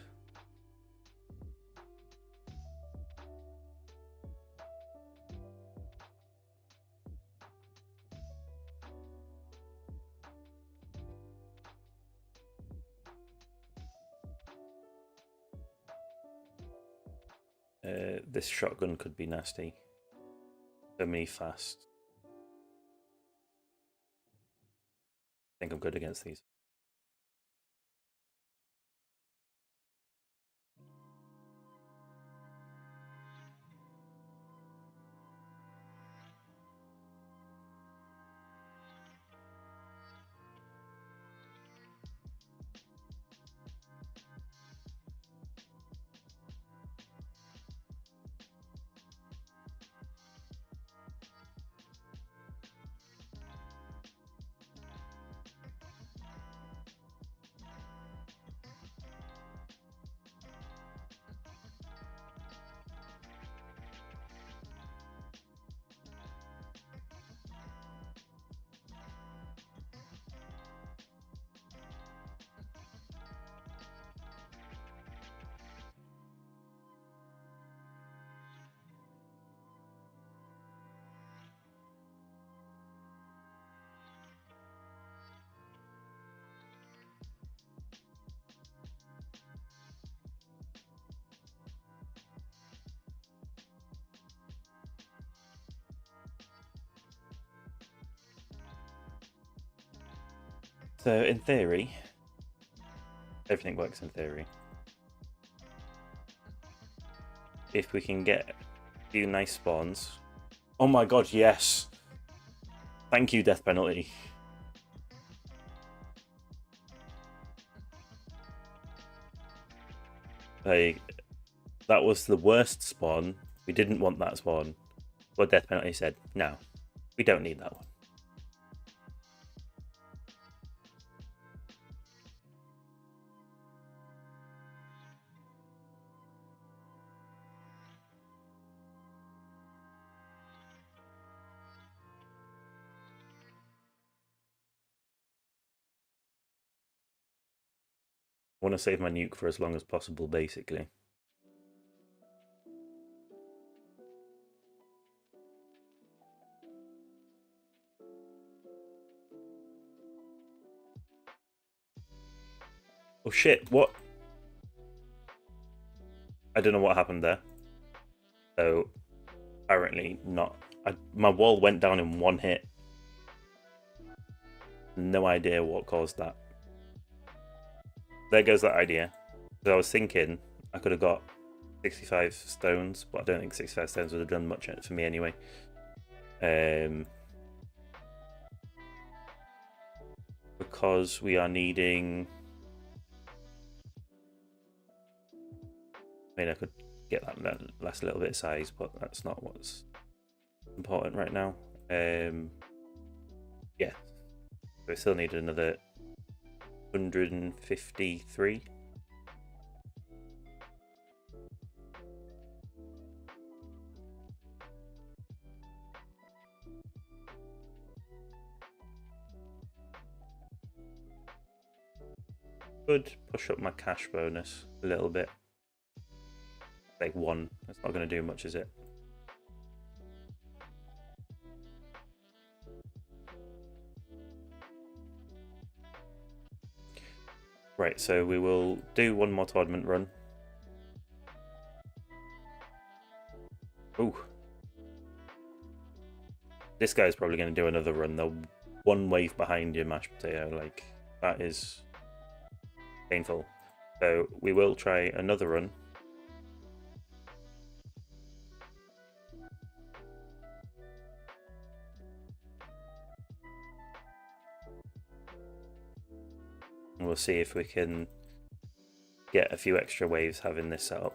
This shotgun could be nasty. So many fast. I think I'm good against these. So in theory, everything works in theory. If we can get a few nice spawns. Oh my god, yes! Thank you, death penalty. Like, that was the worst spawn. We didn't want that spawn. But death penalty said, no, we don't need that one. I want to save my nuke for as long as possible, basically. Oh shit, what? I don't know what happened there. So, apparently not. My wall went down in one hit. No idea what caused that. There goes that idea. So I was thinking I could have got 65 stones, but I don't think 65 stones would have done much for me anyway. Because we are needing... I mean, I could get that last little bit of size, but that's not what's important right now. Yeah. So we still need another 153. Could push up my cash bonus a little bit. Like 1. That's not going to do much, is it? Right, so we will do one more tournament run. Ooh. This guy's probably going to do another run, though. one wave behind your mashed potato. Like, that is painful. So we will try another run. And we'll see if we can get a few extra waves having this set up.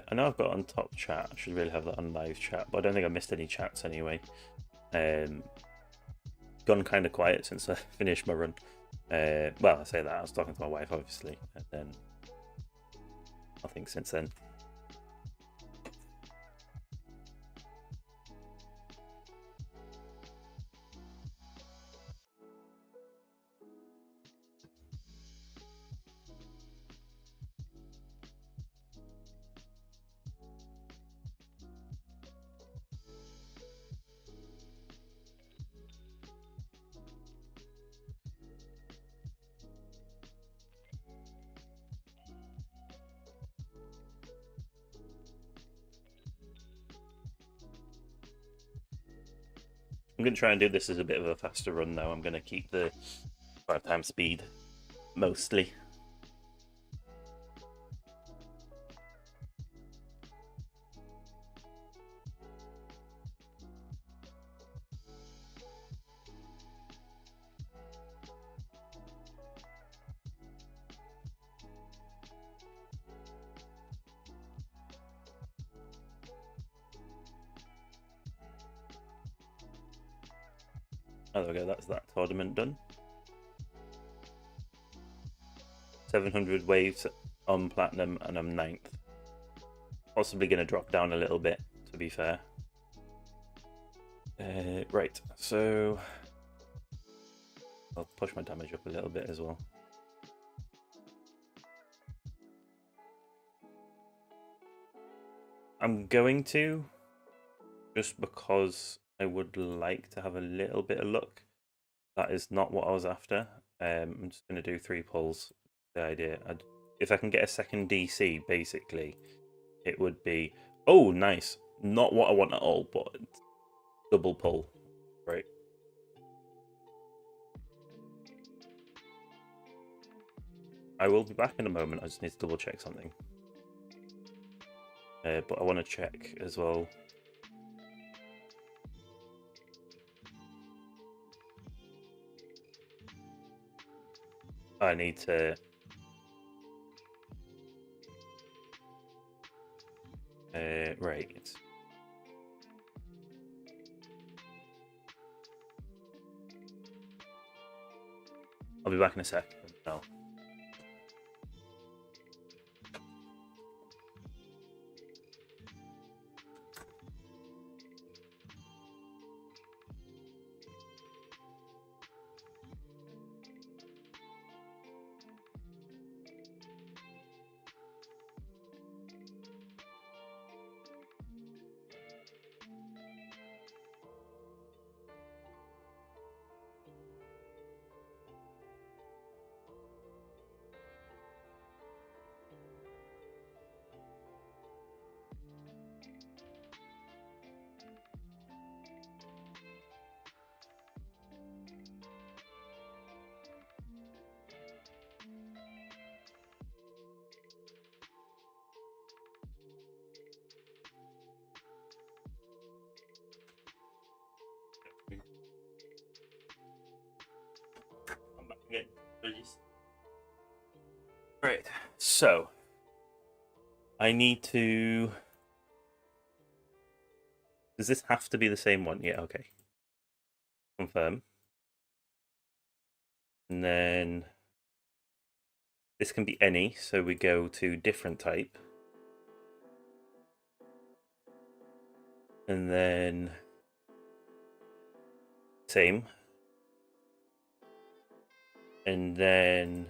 I know I've got on top chat. I should really have that on live chat, but I don't think I missed any chats anyway. Gone kind of quiet since I finished my run. Well, I say that I was talking to my wife, obviously, and then nothing since then. I'm going to try and do this as a bit of a faster run now. I'm going to keep the 5x speed mostly. Oh, there we go, that's that tournament done. 700 waves on platinum, and I'm 9th. Possibly going to drop down a little bit, to be fair. Right, so I'll push my damage up a little bit as well. I'm going to, just because I would like to have a little bit of luck. That is not what I was after. I'm just going to do 3 pulls. The idea, if I can get a second DC, basically, it would be, oh, nice. Not what I want at all, but double pull. Right. I will be back in a moment. I just need to double check something. But I want to check as well. I need to... right. I'll be back in a sec. No. I'm back again. Right, so I need to... Does this have to be the same one? Yeah, okay. Confirm. And then this can be any, so we go to different type. And then same. And then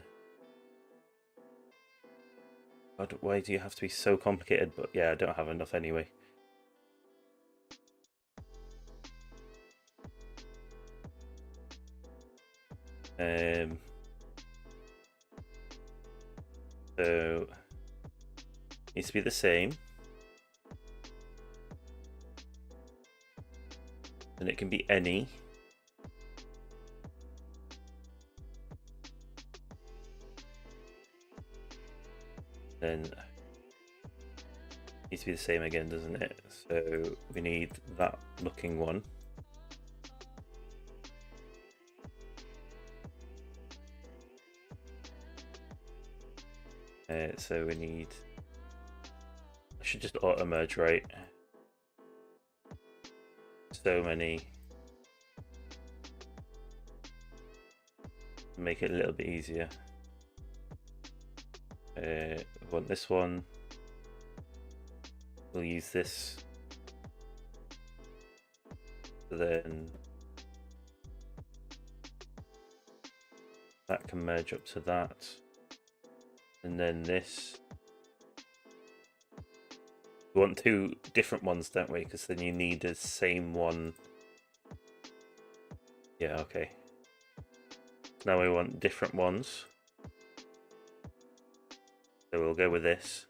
God, why do you have to be so complicated? But yeah, I don't have enough anyway. So needs to be the same. And it can be any. Then it needs to be the same again, doesn't it? So we need that looking one. So we need, I should just auto merge, right? So many. Make it a little bit easier. We want this one. We'll use this. So then that can merge up to that. And then this. We want two different ones, don't we? Because then you need the same one. Yeah, okay. Now we want different ones. So we'll go with this.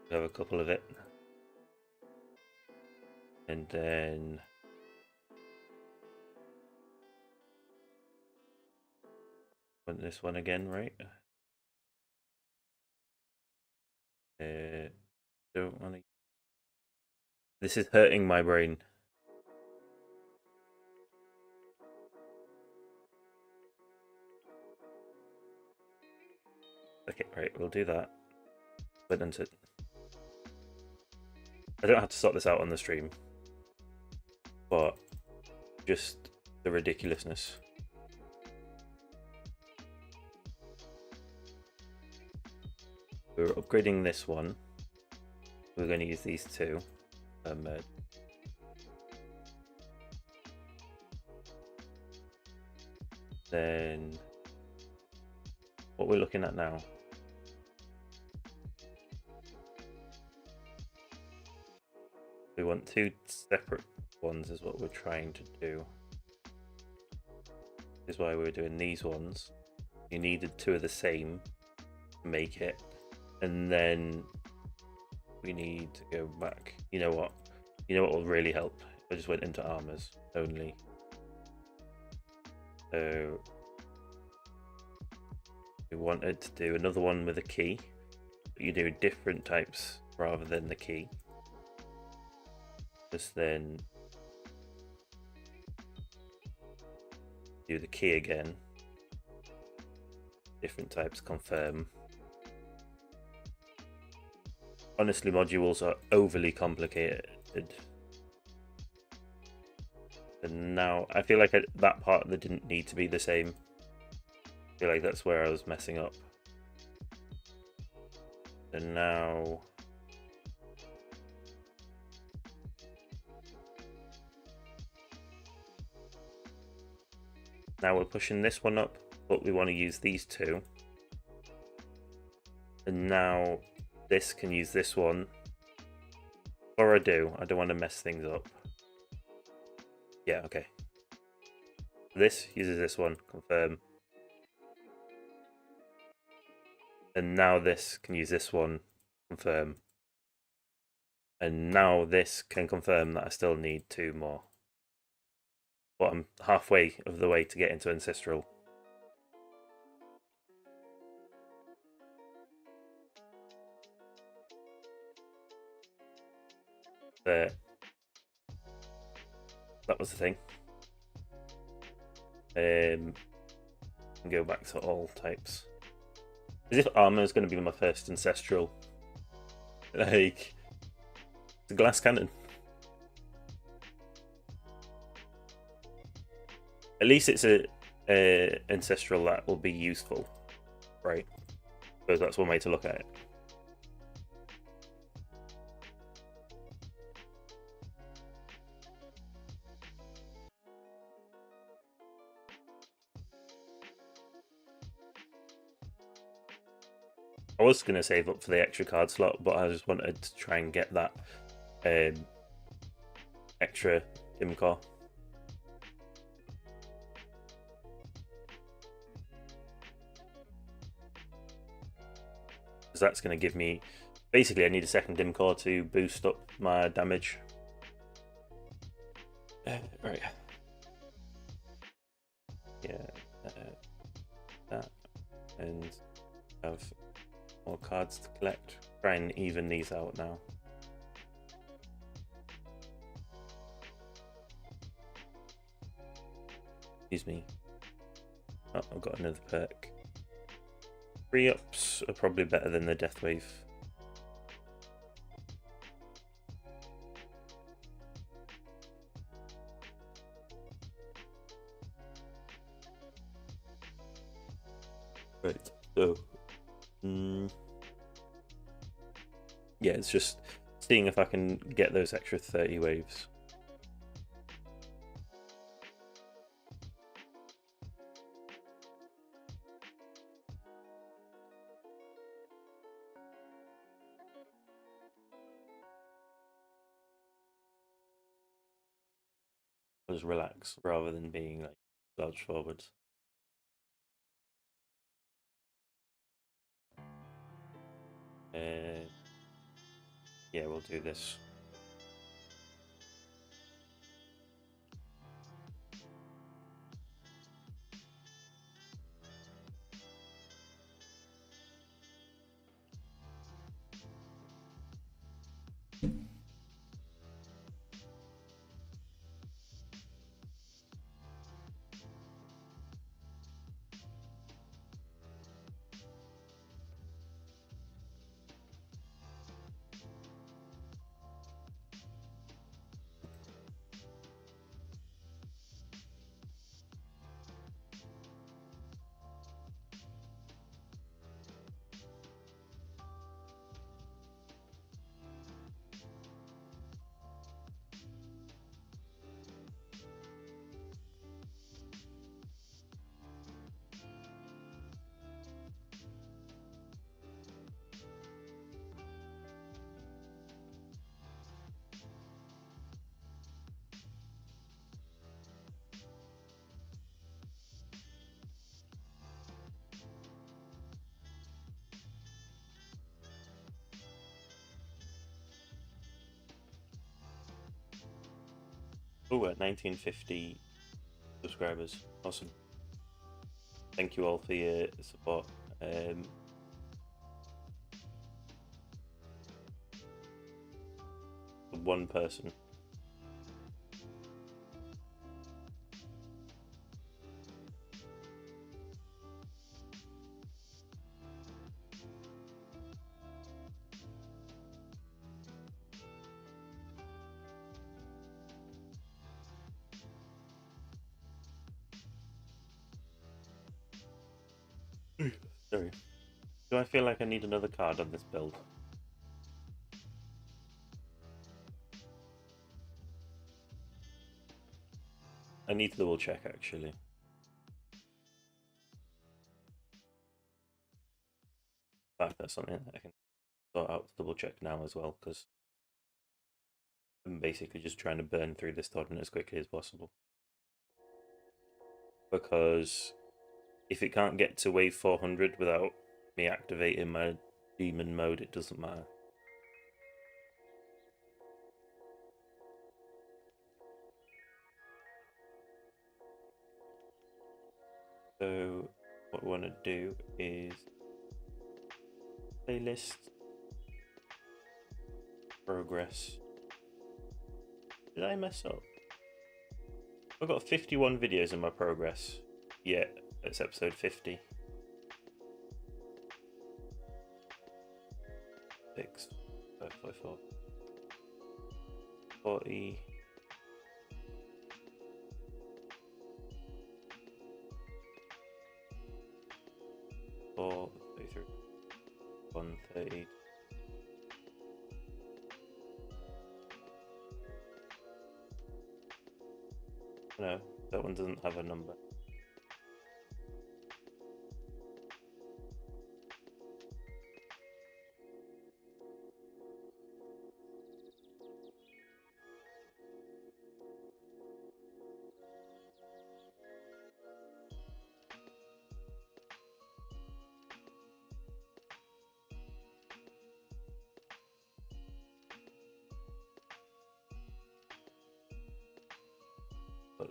We'll have a couple of it. And then want this one again, right? Don't want to. This is hurting my brain. Okay, right, we'll do that. But then I don't have to sort this out on the stream, but just the ridiculousness. We're upgrading this one. We're going to use these two. Then what we're looking at now. We want two separate ones is what we're trying to do. This is why we're doing these ones. You needed two of the same to make it. And then we need to go back. You know what? You know what will really help? I just went into armors only. So we wanted to do another one with a key. But you do different types rather than the key. Just then do the key again. Different types confirm. Honestly, modules are overly complicated. And now I feel like that part that didn't need to be the same. I feel like that's where I was messing up. And now we're pushing this one up, but we want to use these two. And now this can use this one. Or I don't want to mess things up. Yeah, okay. This uses this one, confirm. And now this can use this one, confirm. And now this can confirm that I still need two more. But I'm halfway of the way to get into Ancestral. There. That was the thing. Go back to all types. As if armor is going to be my first Ancestral. Like, the glass cannon. At least it's a Ancestral that will be useful, right? I suppose that's one way to look at it. I was going to save up for the extra card slot, but I just wanted to try and get that extra dim core. Because that's going to give me... Basically, I need a second dim core to boost up my damage. Right. Yeah. That. And have more cards to collect. Try and even these out now. Excuse me. Oh, I've got another perk. 3-ups are probably better than the Death Wave. Right, so yeah, it's just seeing if I can get those extra 30 waves. I'll just relax rather than being like slouched forwards. Yeah, we'll do this. Oh, at 1950 subscribers. Awesome. Thank you all for your support. One person. Sorry. Do I feel like I need another card on this build? I need to double check actually. In fact, that's something that I can sort out to double check now as well, because I'm basically just trying to burn through this tournament as quickly as possible. Because if it can't get to wave 400 without me activating my demon mode, it doesn't matter. So what we want to do is playlist, progress. Did I mess up? I've got 51 videos in my progress. Yeah, it's episode 50. 6, 5, 5, 4, 40. 4, 33, 130. No, that one doesn't have a number.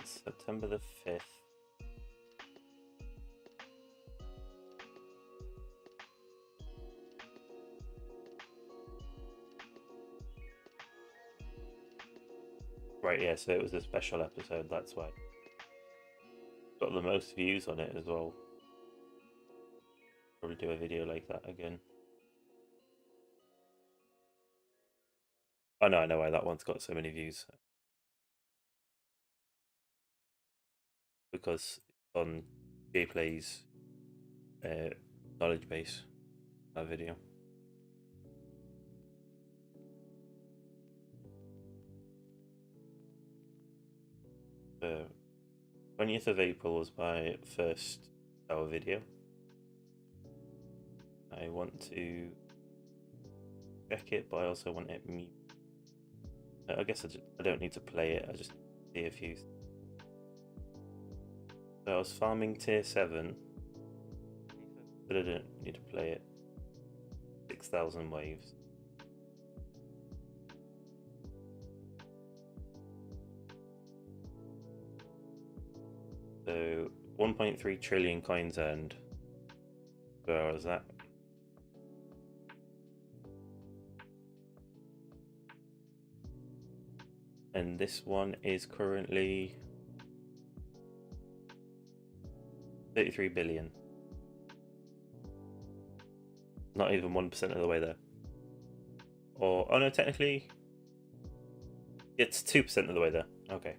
it's September the 5th. Right, yeah, so it was a special episode, that's why. Got the most views on it as well. Probably do a video like that again. Oh no, I know why that one's got so many views. Because on Jplay's knowledge base, that video. The 20th of April was my first hour video. I want to check it, but I also want it mute. I guess I don't need to play it, I just see a few. So I was farming tier 7, but I don't need to play it. 6,000 waves. So 1.3 trillion coins earned. Where was that? And this one is currently 33 billion. Not even 1% of the way there. Or, oh no, technically it's 2% of the way there. Okay.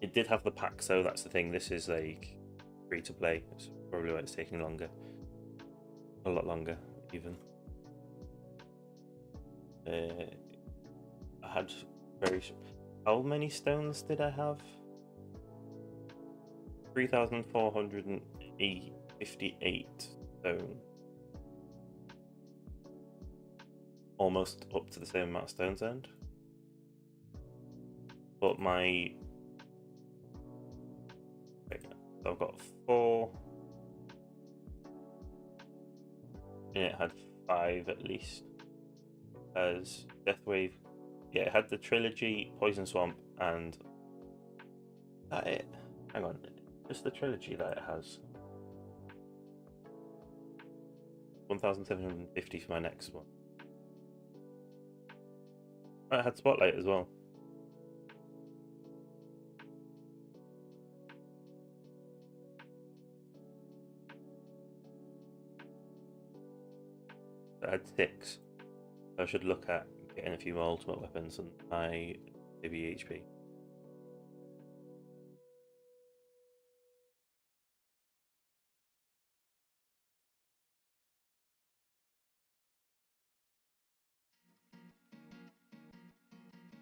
It did have the pack, so that's the thing. This is like free to play. It's probably why it's taking longer. A lot longer, even. I had very. How many stones did I have? 3,458 stones. Almost up to the same amount of stones earned. But my. I've got 4. And it had 5 at least. As Deathwave. Yeah, it had the trilogy, Poison Swamp, and. Is that it? Hang on. Just the trilogy that it has. 1,750 for my next one. I had Spotlight as well. I had 6. I should look at getting a few more ultimate weapons and my WHP.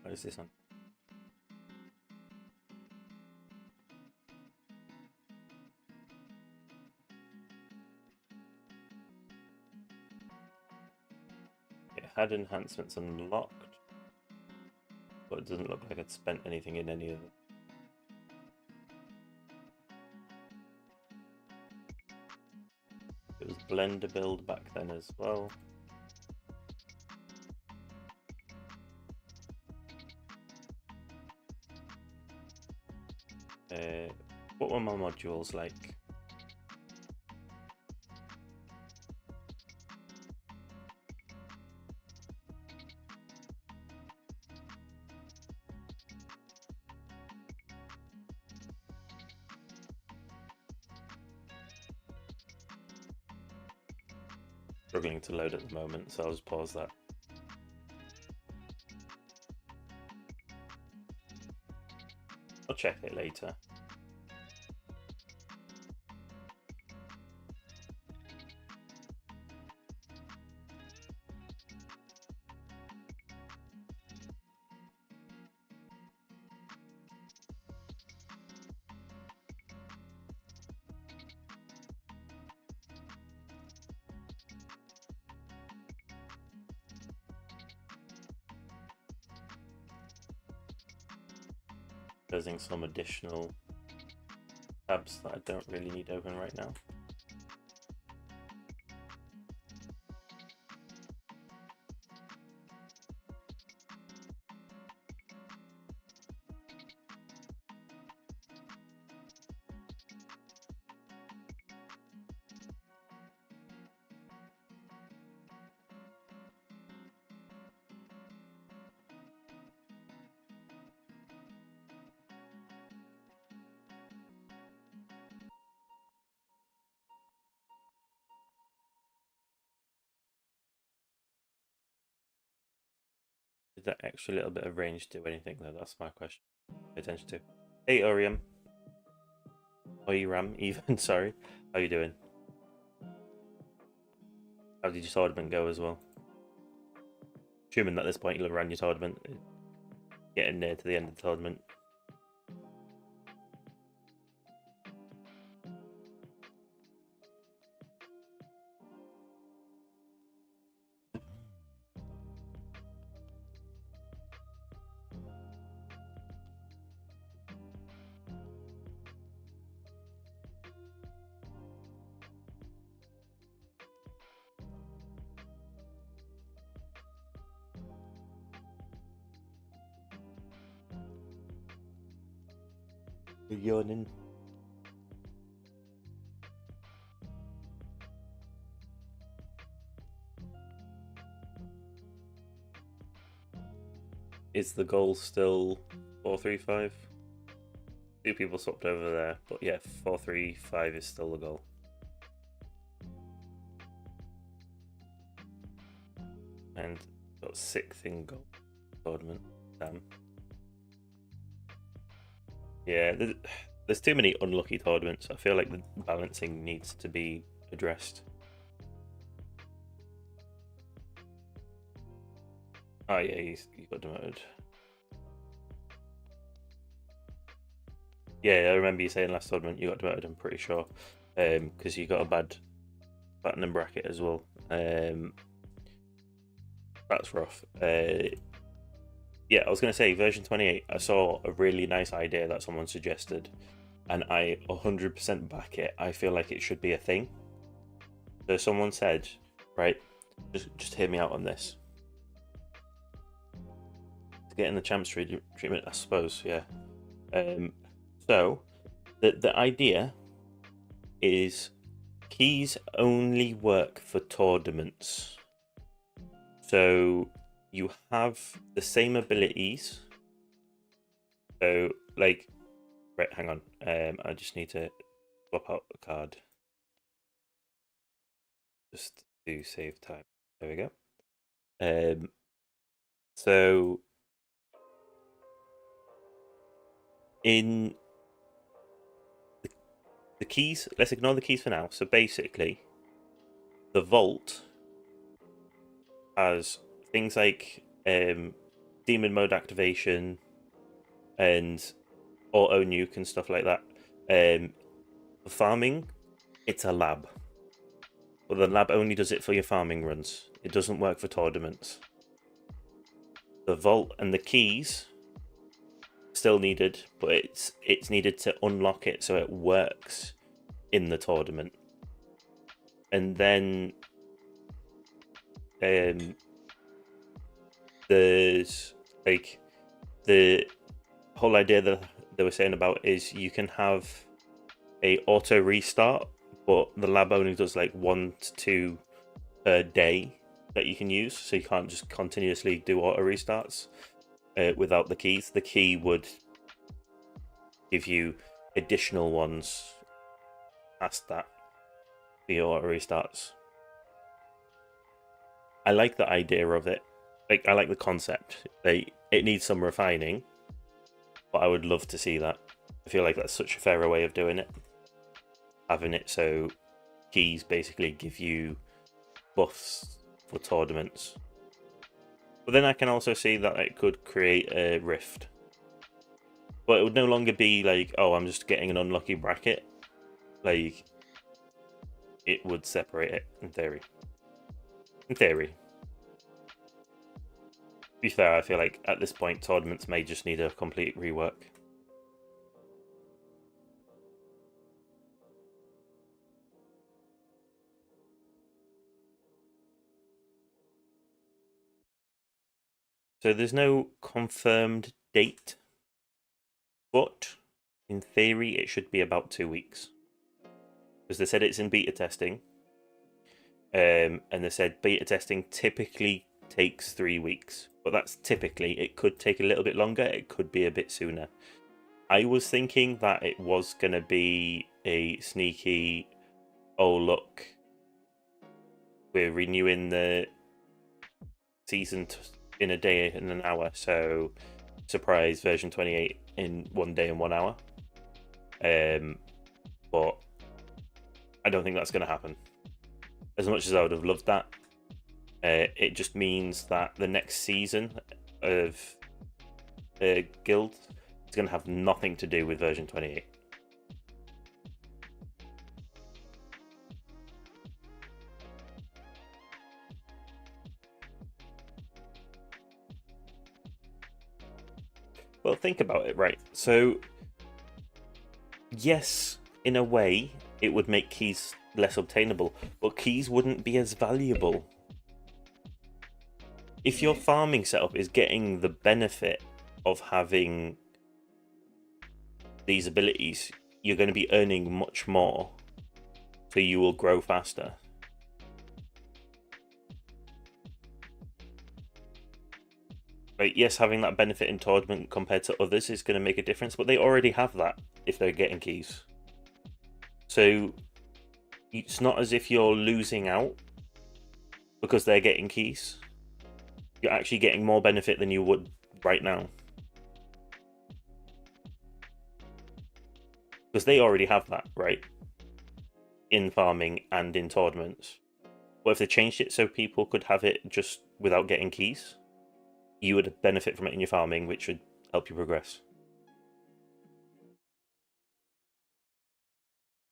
What is this one? It had enhancements unlocked, but it doesn't look like I'd spent anything in any of them. It was Blender build back then as well. What were my modules like? Struggling to load at the moment, so I'll just pause that. I'll check it later. Closing some additional tabs that I don't really need open right now. that extra little bit of range do anything though? That's my question. Pay attention to. Hey Oriam. Oyram even, sorry. How you doing? How did your tournament go as well? Assuming that at this point you'll have run your tournament. Getting near to the end of the tournament. You're yawning. Is the goal still 4-3-5? Two people swapped over there, but yeah, 4-3-5 is still the goal. And got 6th in goal tournament. Damn. Yeah, there's too many unlucky tournaments. I feel like the balancing needs to be addressed. Oh yeah, he got demoted. Yeah, I remember you saying last tournament you got demoted, I'm pretty sure. Because you got a bad platinum bracket as well. That's rough. Yeah, I was going to say, version 28, I saw a really nice idea that someone suggested, and I 100% back it. I feel like it should be a thing. So someone said, right, just hear me out on this. To get in the champs treatment, I suppose, yeah. So, the idea is keys only work for tournaments. So you have the same abilities. So, like, right, hang on. I just need to swap out the card. Just to save time. There we go. So in the keys, let's ignore the keys for now. So basically, the vault has things like demon mode activation and auto nuke and stuff like that. For farming, it's a lab, but the lab only does it for your farming runs. It doesn't work for tournaments. The vault and the keys still needed, but it's needed to unlock it so it works in the tournament. And then there's like the whole idea that they were saying about is you can have a auto restart, but the lab only does like 1 to 2 per day that you can use, so you can't just continuously do auto restarts without the keys. The key would give you additional ones past that for your auto restarts. I like the idea of it. Like, I like the concept. It needs some refining, but I would love to see that. I feel like that's such a fairer way of doing it. Having it so keys basically give you buffs for tournaments. But then I can also see that it could create a rift. But it would no longer be like, oh, I'm just getting an unlucky bracket. Like, it would separate it, in theory. In theory. To be fair, I feel like at this point, tournaments may just need a complete rework. So there's no confirmed date, but in theory it should be about 2 weeks. Because they said it's in beta testing. And they said beta testing typically takes 3 weeks. But that's typically. It could take a little bit longer, it could be a bit sooner. I was thinking that it was going to be a sneaky, oh look, we're renewing the season in a day and an hour. So surprise version 28 in 1 day and 1 hour. But I don't think that's going to happen. As much as I would have loved that, it just means that the next season of Guild is going to have nothing to do with version 28. Well, think about it, right? So, yes, in a way, it would make keys less obtainable, but keys wouldn't be as valuable. If your farming setup is getting the benefit of having these abilities, you're going to be earning much more, so you will grow faster. Right, yes, having that benefit in tournament compared to others is going to make a difference, but they already have that if they're getting keys. So it's not as if you're losing out because they're getting keys. You're actually getting more benefit than you would right now. Because they already have that, right? In farming and in tournaments. But if they changed it so people could have it just without getting keys, you would benefit from it in your farming, which would help you progress.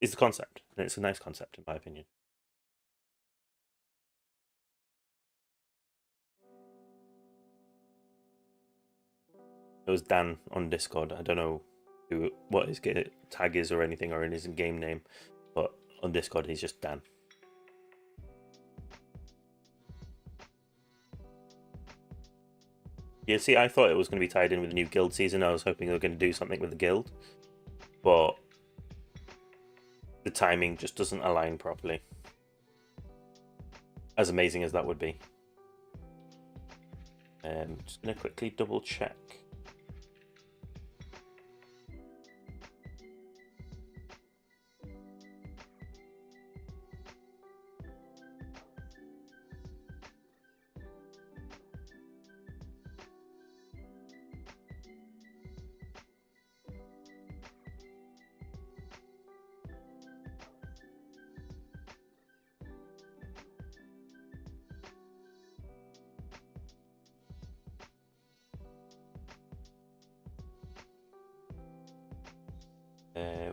It's the concept, and it's a nice concept in my opinion. It was Dan on Discord. I don't know what his tag is or anything, or in his game name, but on Discord he's just Dan. Yeah, see, I thought it was going to be tied in with the new guild season. I was hoping they were going to do something with the guild, but the timing just doesn't align properly. As amazing as that would be. Just going to quickly double check.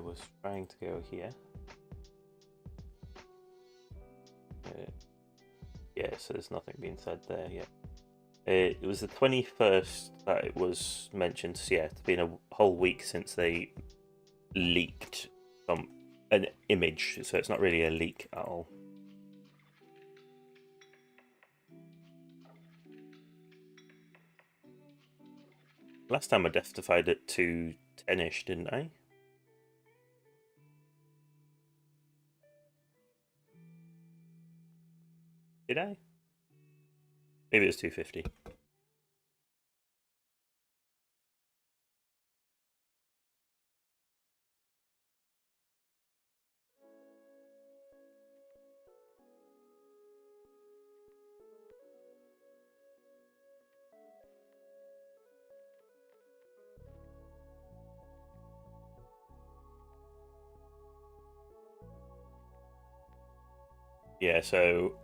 Was trying to go here. Yeah, so there's nothing being said there yet. It was the 21st that it was mentioned. So yeah, it's been a whole week since they leaked an image, so it's not really a leak at all. Last time I death-defied it to 10-ish, didn't I? Did I? Maybe it was 250. Yeah, so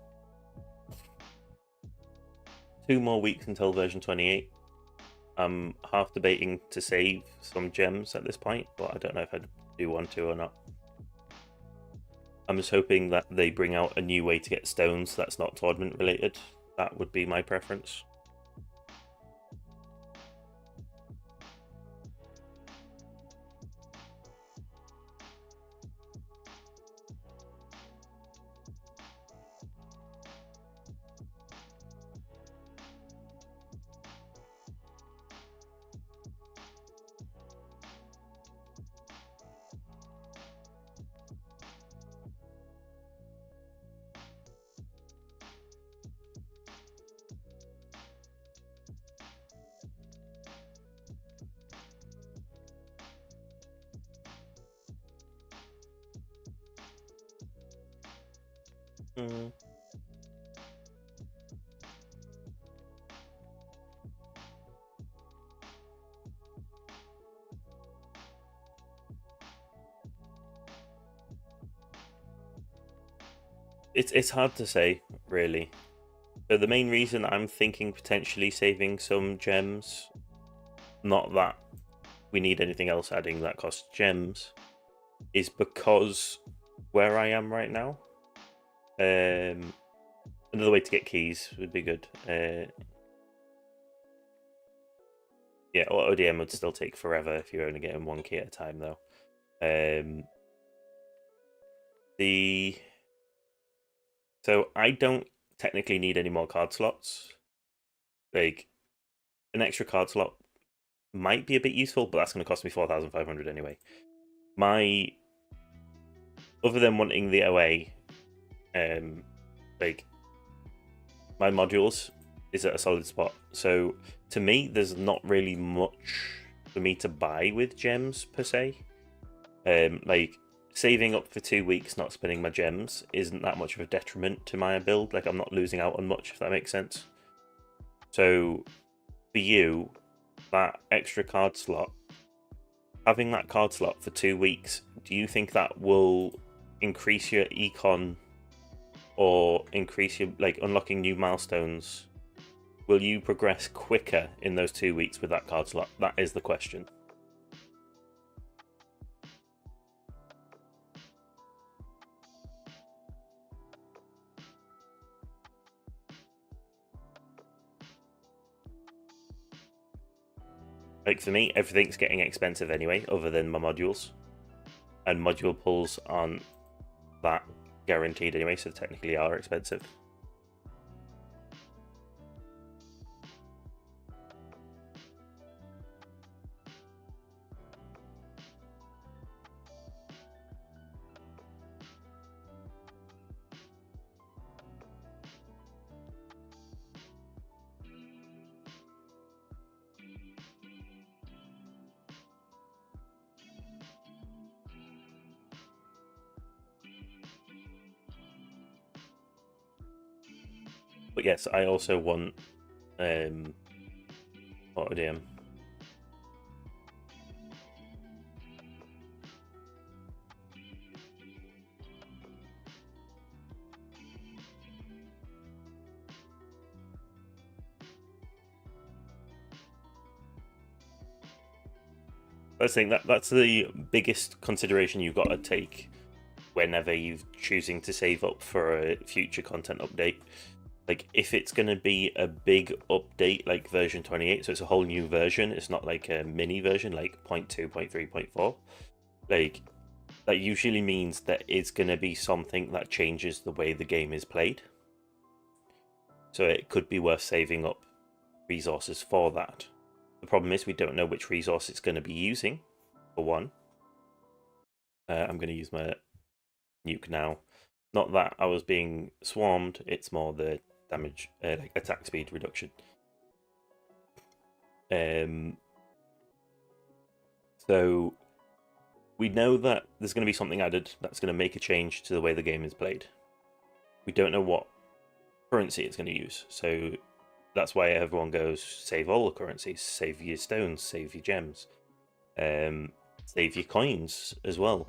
2 more weeks until version 28. I'm half debating to save some gems at this point, but I don't know if I do want to or not. I'm just hoping that they bring out a new way to get stones that's not tournament related. That would be my preference. It's hard to say, really. So the main reason I'm thinking potentially saving some gems, not that we need anything else adding that costs gems, is because where I am right now. Another way to get keys would be good. Yeah, ODM would still take forever if you're only getting one key at a time, though. So I don't technically need any more card slots. Like, an extra card slot might be a bit useful, but that's going to cost me 4,500 anyway. Other than wanting the OA, like, my modules is at a solid spot. So to me, there's not really much for me to buy with gems per se. Like, saving up for 2 weeks, not spending my gems, isn't that much of a detriment to my build. Like, I'm not losing out on much, if that makes sense. So for you, that extra card slot, having that card slot for 2 weeks, do you think that will increase your econ or increase your, like, unlocking new milestones? Will you progress quicker in those 2 weeks with that card slot? That is the question. Like, for me, everything's getting expensive anyway, other than my modules. And module pulls aren't that guaranteed anyway, so technically are expensive. But yes, I also want AutoDM. I think that's the biggest consideration you've got to take whenever you're choosing to save up for a future content update. Like, if it's going to be a big update like version 28, so it's a whole new version, it's not like a mini version like 0.2, 0.3, 0.4, like, that usually means that it's going to be something that changes the way the game is played. So it could be worth saving up resources for that. The problem is we don't know which resource it's going to be using, for one. I'm going to use my nuke now. Not that I was being swarmed, it's more the damage, like attack speed reduction. So we know that there's going to be something added that's going to make a change to the way the game is played. We don't know what currency it's going to use, so that's why everyone goes save all the currencies, save your stones, save your gems, save your coins as well.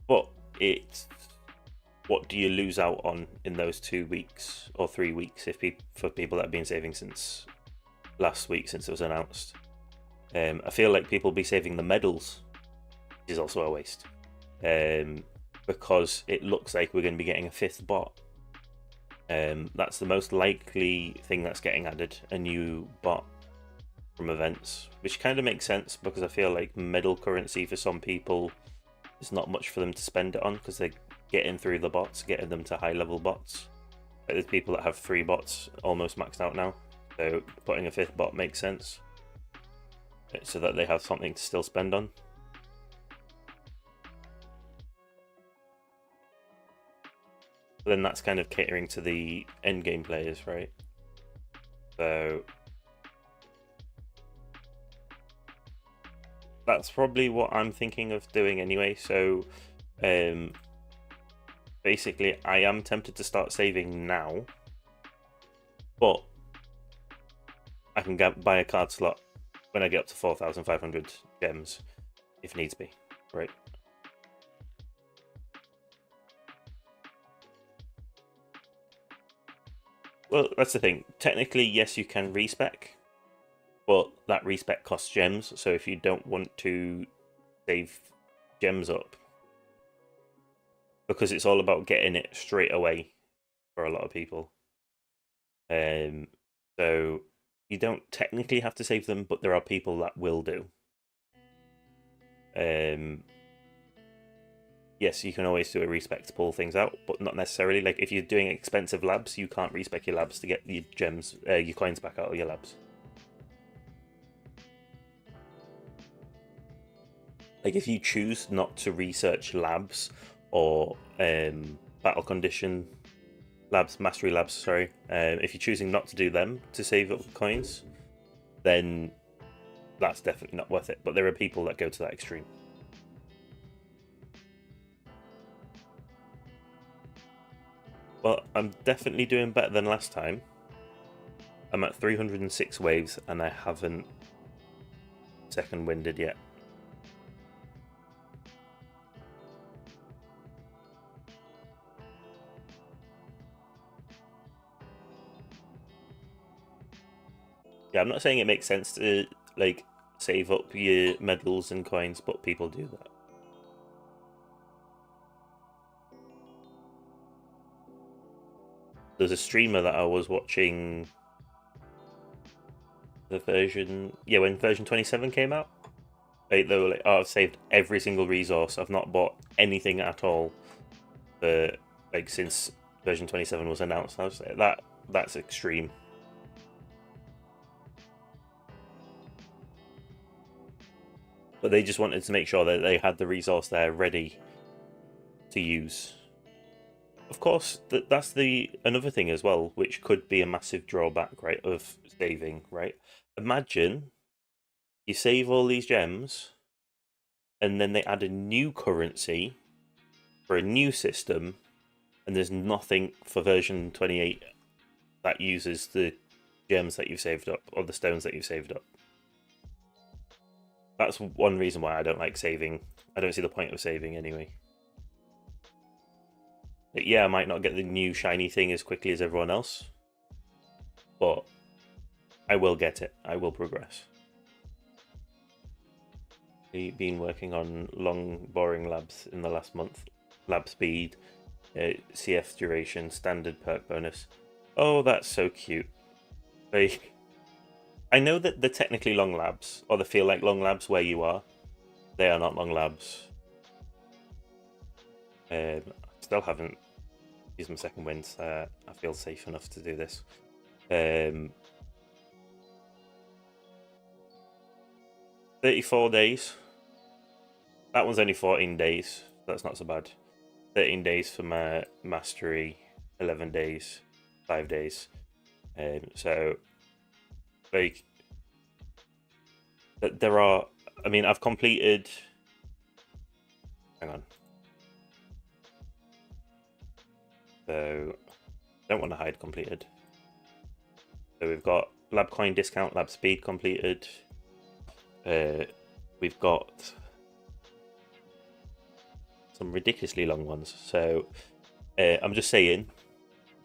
But it's, what do you lose out on in those 2 weeks or 3 weeks for people that have been saving since last week, since it was announced? I feel like people will be saving the medals, which is also a waste, because it looks like we're going to be getting a 5th bot. That's the most likely thing that's getting added, a new bot from events, which kind of makes sense because I feel like medal currency for some people is not much for them to spend it on because they're getting through the bots, getting them to high level bots. Like, there's people that have 3 bots almost maxed out now, so putting a 5th bot makes sense so that they have something to still spend on. But then that's kind of catering to the end game players, right? So that's probably what I'm thinking of doing anyway. So basically I am tempted to start saving now, but I can buy a card slot when I get up to 4,500 gems if needs be, right? Well, that's the thing. Technically, yes, you can respec, but that respec costs gems. So if you don't want to save gems up, because it's all about getting it straight away for a lot of people. Um, so you don't technically have to save them, but there are people that will do. Yes, you can always do a respec to pull things out, but not necessarily. Like if you're doing expensive labs, you can't respec your labs to get your gems, your coins back out of your labs. Like if you choose not to research labs or battle condition labs, mastery labs, sorry, if you're choosing not to do them to save up coins, then that's definitely not worth it. But there are people that go to that extreme. Well, I'm definitely doing better than last time. I'm at 306 waves and I haven't second winded yet. Yeah, I'm not saying it makes sense to like save up your medals and coins, but people do that. There's a streamer that I was watching the version, yeah, when version 27 came out. They were like, oh, I've saved every single resource. I've not bought anything at all for like since version 27 was announced. I was like, that's extreme. But they just wanted to make sure that they had the resource there ready to use. Of course, that's the another thing as well, which could be a massive drawback, right, of saving, right? Imagine you save all these gems, and then they add a new currency for a new system, and there's nothing for version 28 that uses the gems that you've saved up or the stones that you've saved up. That's one reason why I don't like saving. I don't see the point of saving anyway. But yeah, I might not get the new shiny thing as quickly as everyone else, but I will get it. I will progress. Been working on long, boring labs in the last month. Lab speed, CF duration, standard perk bonus. Oh, that's so cute. Like, I know that they're technically long labs, or they feel like long labs where you are. They are not long labs. I still haven't used my second wind. I feel safe enough to do this. 34 days. That one's only 14 days. That's not so bad. 13 days for my mastery. 11 days. 5 days. So, like, there are. I mean, I've completed. Hang on. So, don't want to hide completed. So we've got lab coin discount, lab speed completed. We've got some ridiculously long ones. So I'm just saying,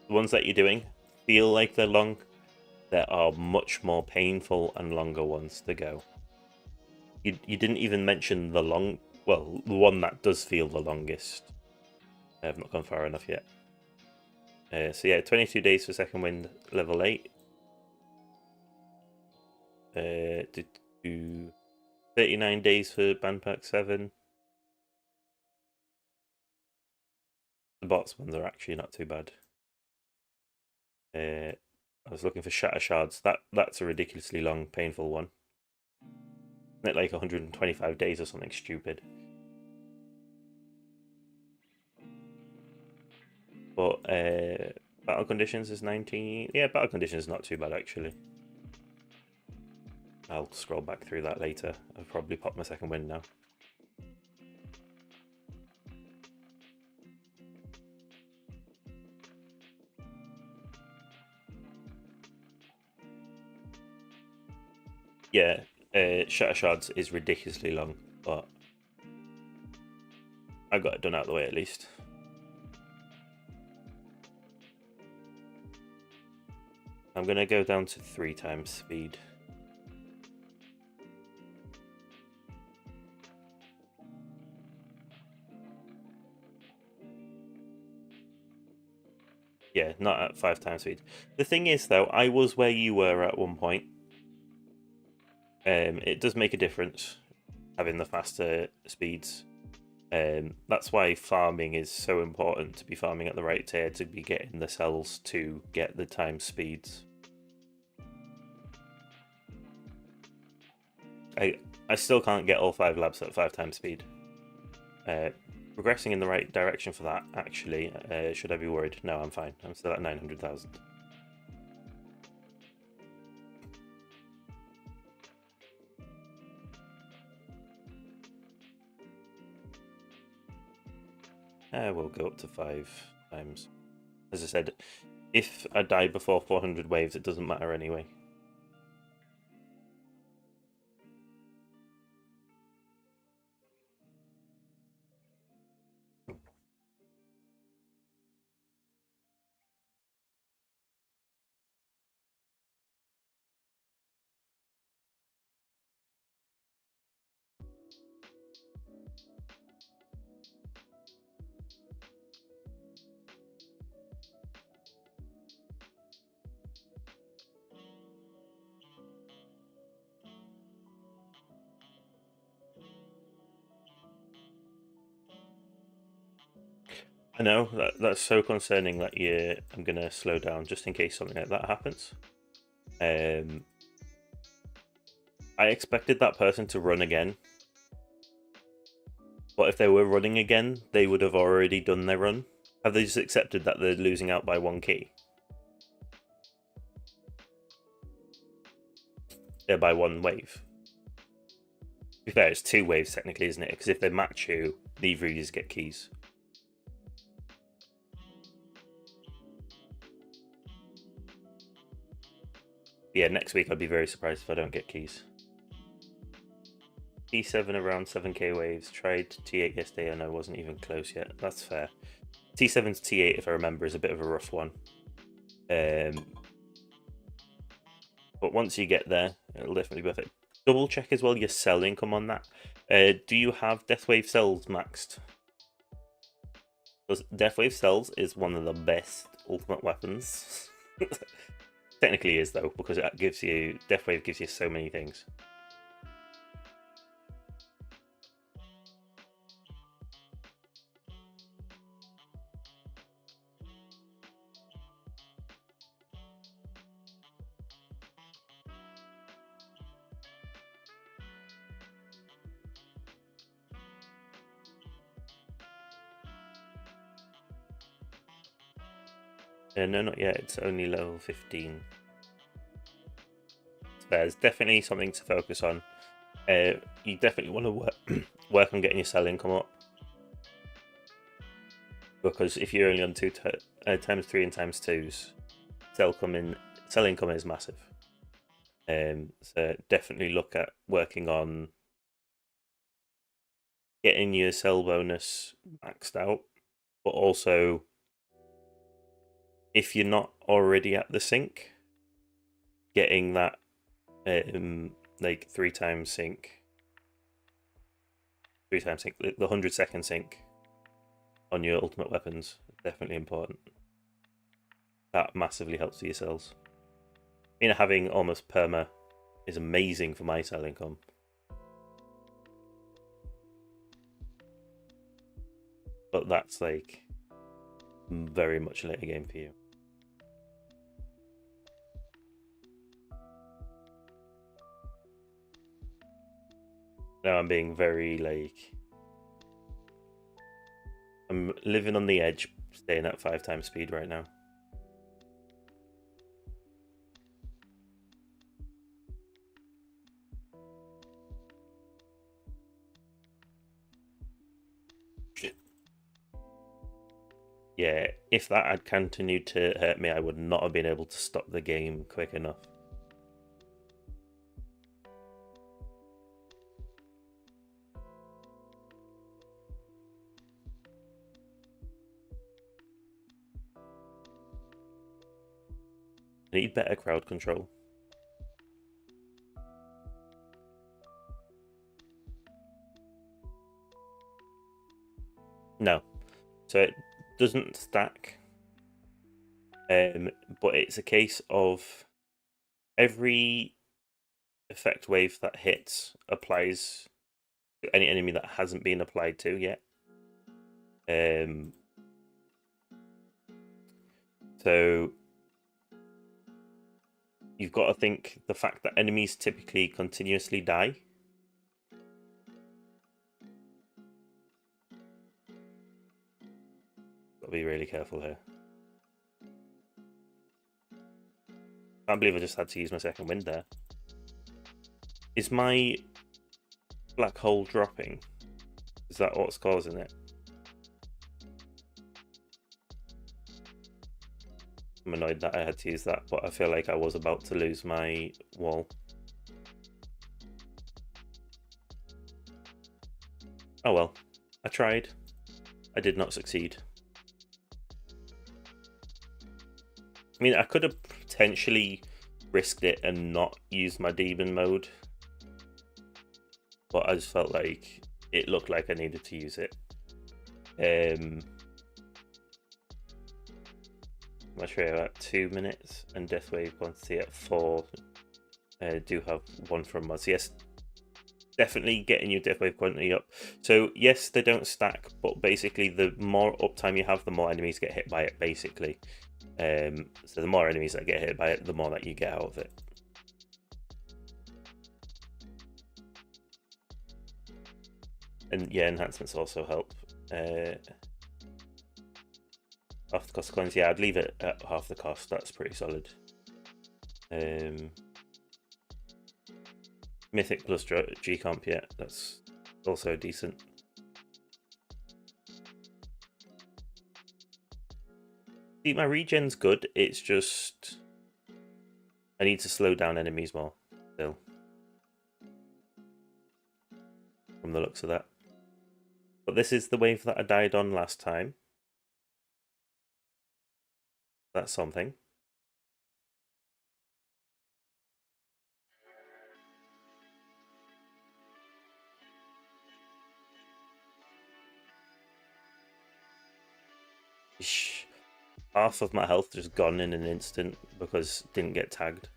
the ones that you're doing feel like they're long. There are much more painful and longer ones to go. You didn't even mention the long. Well, the one that does feel the longest. I have not gone far enough yet. So yeah, 22 days for second wind, level 8. 39 days for band pack 7. The bots ones are actually not too bad. I was looking for shatter shards. That's a ridiculously long, painful one. Isn't it like 125 days or something stupid? But battle conditions is 19. Yeah, battle conditions is not too bad actually. I'll scroll back through that later. I've probably popped my second wind now. Yeah, shatter shards is ridiculously long, but I got it done out of the way at least. I'm going to go down to 3 times speed. Yeah, not at 5 times speed. The thing is, though, I was where you were at one point. It does make a difference having the faster speeds. That's why farming is so important, to be farming at the right tier, to be getting the cells to get the time speeds. I still can't get all 5 labs at 5 times speed. Progressing in the right direction for that, actually. Should I be worried? No, I'm fine. I'm still at 900,000. We'll go up to 5 times. As I said, if I die before 400 waves, it doesn't matter anyway. I know, that's so concerning that I'm going to slow down just in case something like that happens. I expected that person to run again. But if they were running again, they would have already done their run. Have they just accepted that they're losing out by 1 key? Yeah, by 1 wave. To be fair, it's 2 waves technically, isn't it? Because if they match you, neither of you get keys. Yeah, next week I'd be very surprised if I don't get keys. T7 around 7k waves. Tried T8 yesterday and I wasn't even close yet. That's fair. T7 to T8, if I remember, is a bit of a rough one. But once you get there, it'll definitely be worth it. Double check as well your cell income on that. Do you have Deathwave cells maxed? Because Deathwave cells is one of the best ultimate weapons. Technically is though, because it gives you Deathwave gives you so many things. No, not yet. It's only level 15. There's definitely something to focus on. You definitely want to work on getting your cell income up, because if you're only on 2 times 3 and times 2s, cell income is massive. So definitely look at working on getting your cell bonus maxed out, but also if you're not already at the sync, getting that like 3 times sync, the 100-second sync on your ultimate weapons is definitely important. That massively helps with your cells. Having almost perma is amazing for my cell income. But that's like very much later game for you. Now I'm being very like, I'm living on the edge, staying at 5 times speed right now. Yeah, if that had continued to hurt me, I would not have been able to stop the game quick enough. I need better crowd control. No. So it doesn't stack. But it's a case of every effect wave that hits applies to any enemy that hasn't been applied to yet. So you've got to think the fact that enemies typically continuously die. Gotta be really careful here. Can't believe I just had to use my second wind there. Is my black hole dropping? Is that what's causing it? I'm annoyed that I had to use that, but I feel like I was about to lose my wall. Oh well, I tried. I did not succeed. I mean, I could have potentially risked it and not used my demon mode, but I just felt like it looked like I needed to use it. Maestro at 2 minutes and Deathwave quantity at 4. Do have one from us. Yes, definitely getting your Deathwave quantity up. So yes, they don't stack, but basically the more uptime you have, the more enemies get hit by it, basically. So the more enemies that get hit by it, the more that you get out of it. And yeah, enhancements also help. Half the cost of coins, yeah, I'd leave it at half the cost. That's pretty solid. Mythic plus G-Comp, yeah, that's also decent. See, my regen's good, it's just I need to slow down enemies more still. From the looks of that. But this is the wave that I died on last time. That's something. Half of my health just gone in an instant because it didn't get tagged.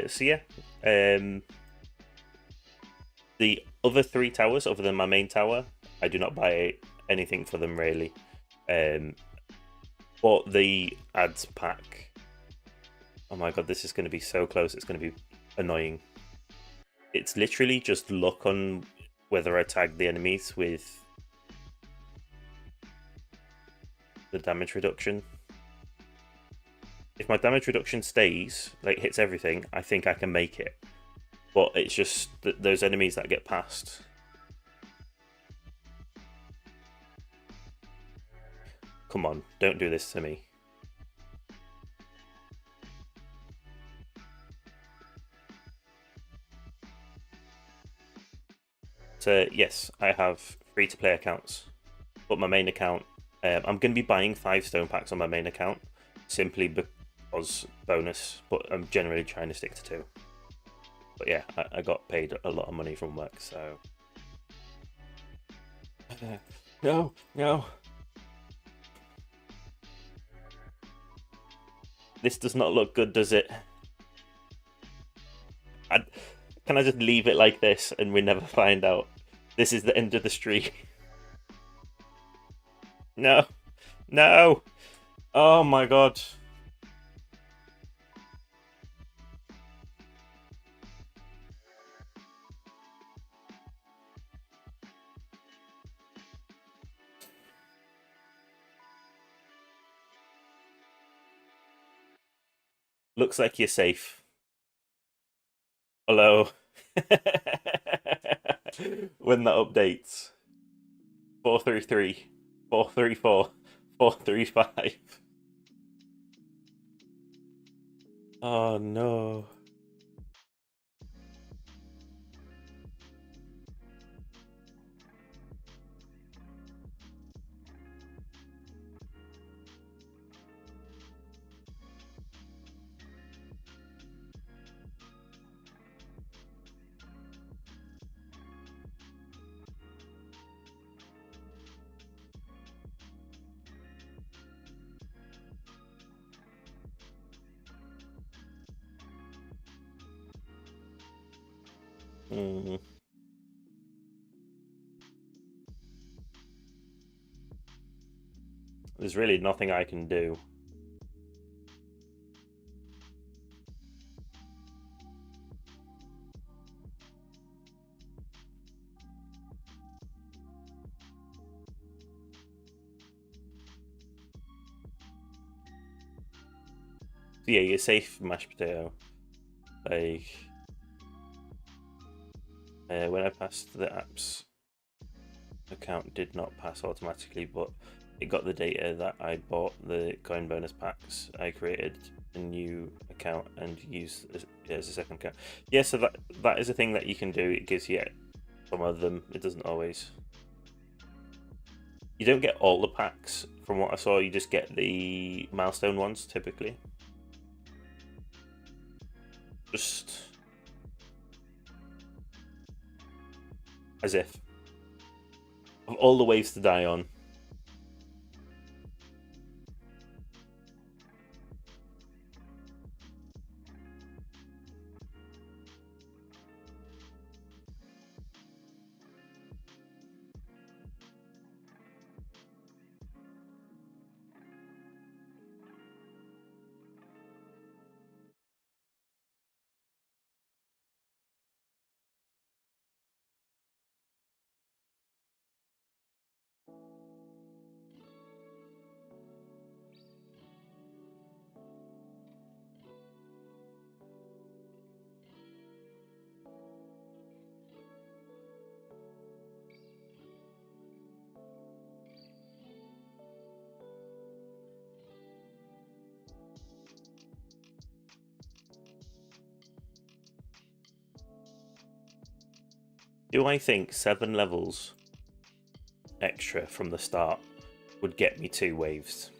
So yeah, the other 3 towers other than my main tower, I do not buy anything for them really. But the ads pack, oh my god, this is going to be so close, it's going to be annoying. It's literally just luck on whether I tag the enemies with the damage reduction. If my damage reduction stays, like hits everything, I think I can make it. But it's just those enemies that get past. Come on, don't do this to me. So yes, I have free-to-play accounts, but my main account, I'm going to be buying 5 stone packs on my main account, simply because bonus, but I'm generally trying to stick to 2. But yeah, I got paid a lot of money from work, so... No, no. This does not look good, does it? Can I just leave it like this and we never find out? This is the end of the streak. No. No. Oh my god. Looks like you're safe. Hello. When that updates. 433, 434, 435. Oh no. Mm. There's really nothing I can do. So yeah, you're safe, mashed potato. Like, when I passed the apps account did not pass automatically, but it got the data that I bought the coin bonus packs. I created a new account and used it as a second account. Yeah, so that is a thing that you can do. It gives you some of them. It doesn't always. You don't get all the packs from what I saw. You just get the milestone ones typically. Just as if of all the waves to die on. Do I think 7 levels extra from the start would get me 2 waves?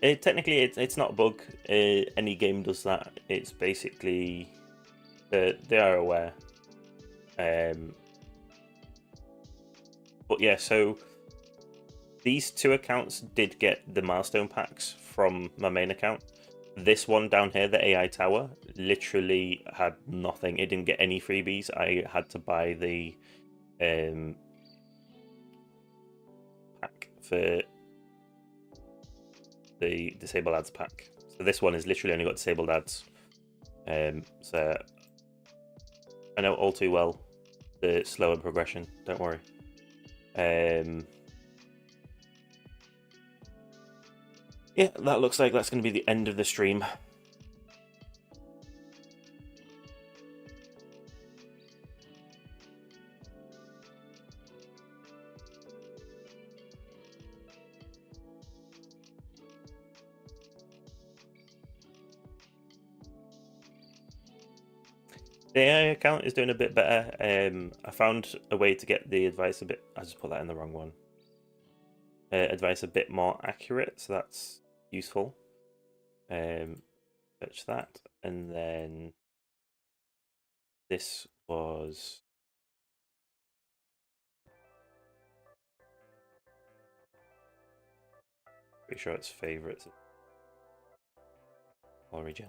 Technically, it's not a bug. Any game does that. It's basically they are aware. But yeah, so these 2 accounts did get the milestone packs from my main account. This one down here, the AI Tower, literally had nothing. It didn't get any freebies. I had to buy the pack for the disabled ads pack. So this one has literally only got disabled ads. So I know all too well the slower progression. Don't worry. Yeah, that looks like that's going to be the end of the stream. The AI account is doing a bit better. I found a way to get the advice a bit. I just put that in the wrong one. Advice a bit more accurate, so that's useful. Search that, and then this was pretty sure it's favorites. Origin.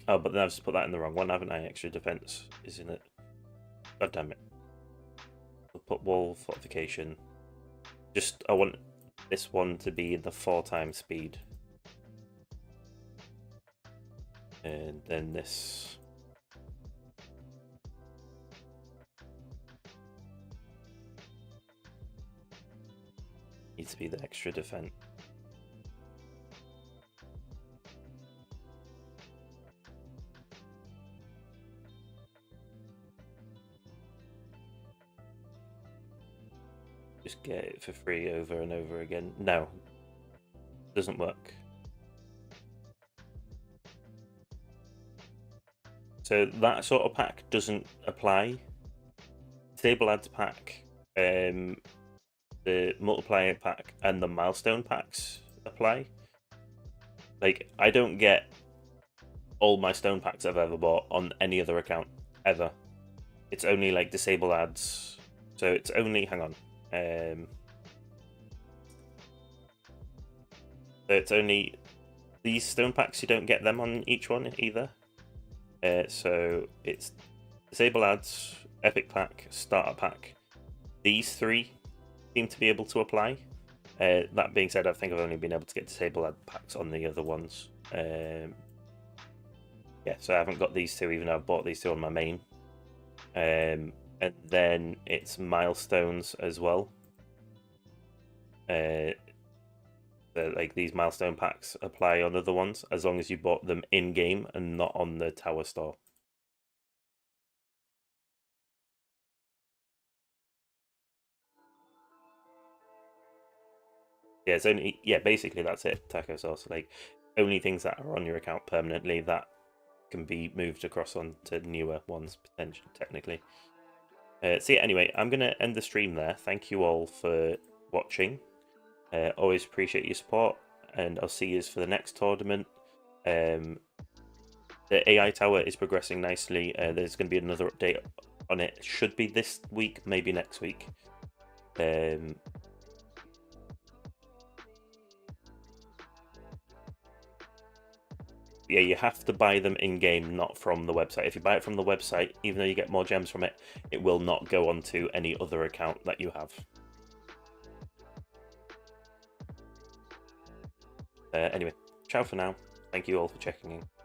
Oh, but then I've just put that in the wrong one, haven't I? Extra defense is in it. God damn it. I'll put wall fortification. Just, I want this one to be in the 4 times speed. And then this. Needs to be the extra defense. Just get it for free over and over again. No. Doesn't work. So that sort of pack doesn't apply. Disable ads pack, the multiplier pack, and the milestone packs apply. Like, I don't get all my stone packs I've ever bought on any other account ever. It's only like disable ads. So it's only, hang on. So it's only these stone packs, you don't get them on each one either. So it's Disable Ads, Epic Pack, Starter Pack. These three seem to be able to apply. That being said, I think I've only been able to get Disable Ad packs on the other ones. Yeah, so I haven't got these two, even though I've bought these two on my main. And then it's milestones as well. Like these milestone packs apply on other ones as long as you bought them in game and not on the tower store. Yeah, it's only basically that's it. Taco sauce, like only things that are on your account permanently that can be moved across onto newer ones potentially, technically. So yeah, anyway, I'm gonna end the stream there. Thank you all for watching. Always appreciate your support, and I'll see you for the next tournament. The AI tower is progressing nicely. There's going to be another update on it. Should be this week, maybe next week. Yeah, you have to buy them in game, not from the website. If you buy it from the website, even though you get more gems from it, it will not go onto any other account that you have. Anyway, ciao for now. Thank you all for checking in.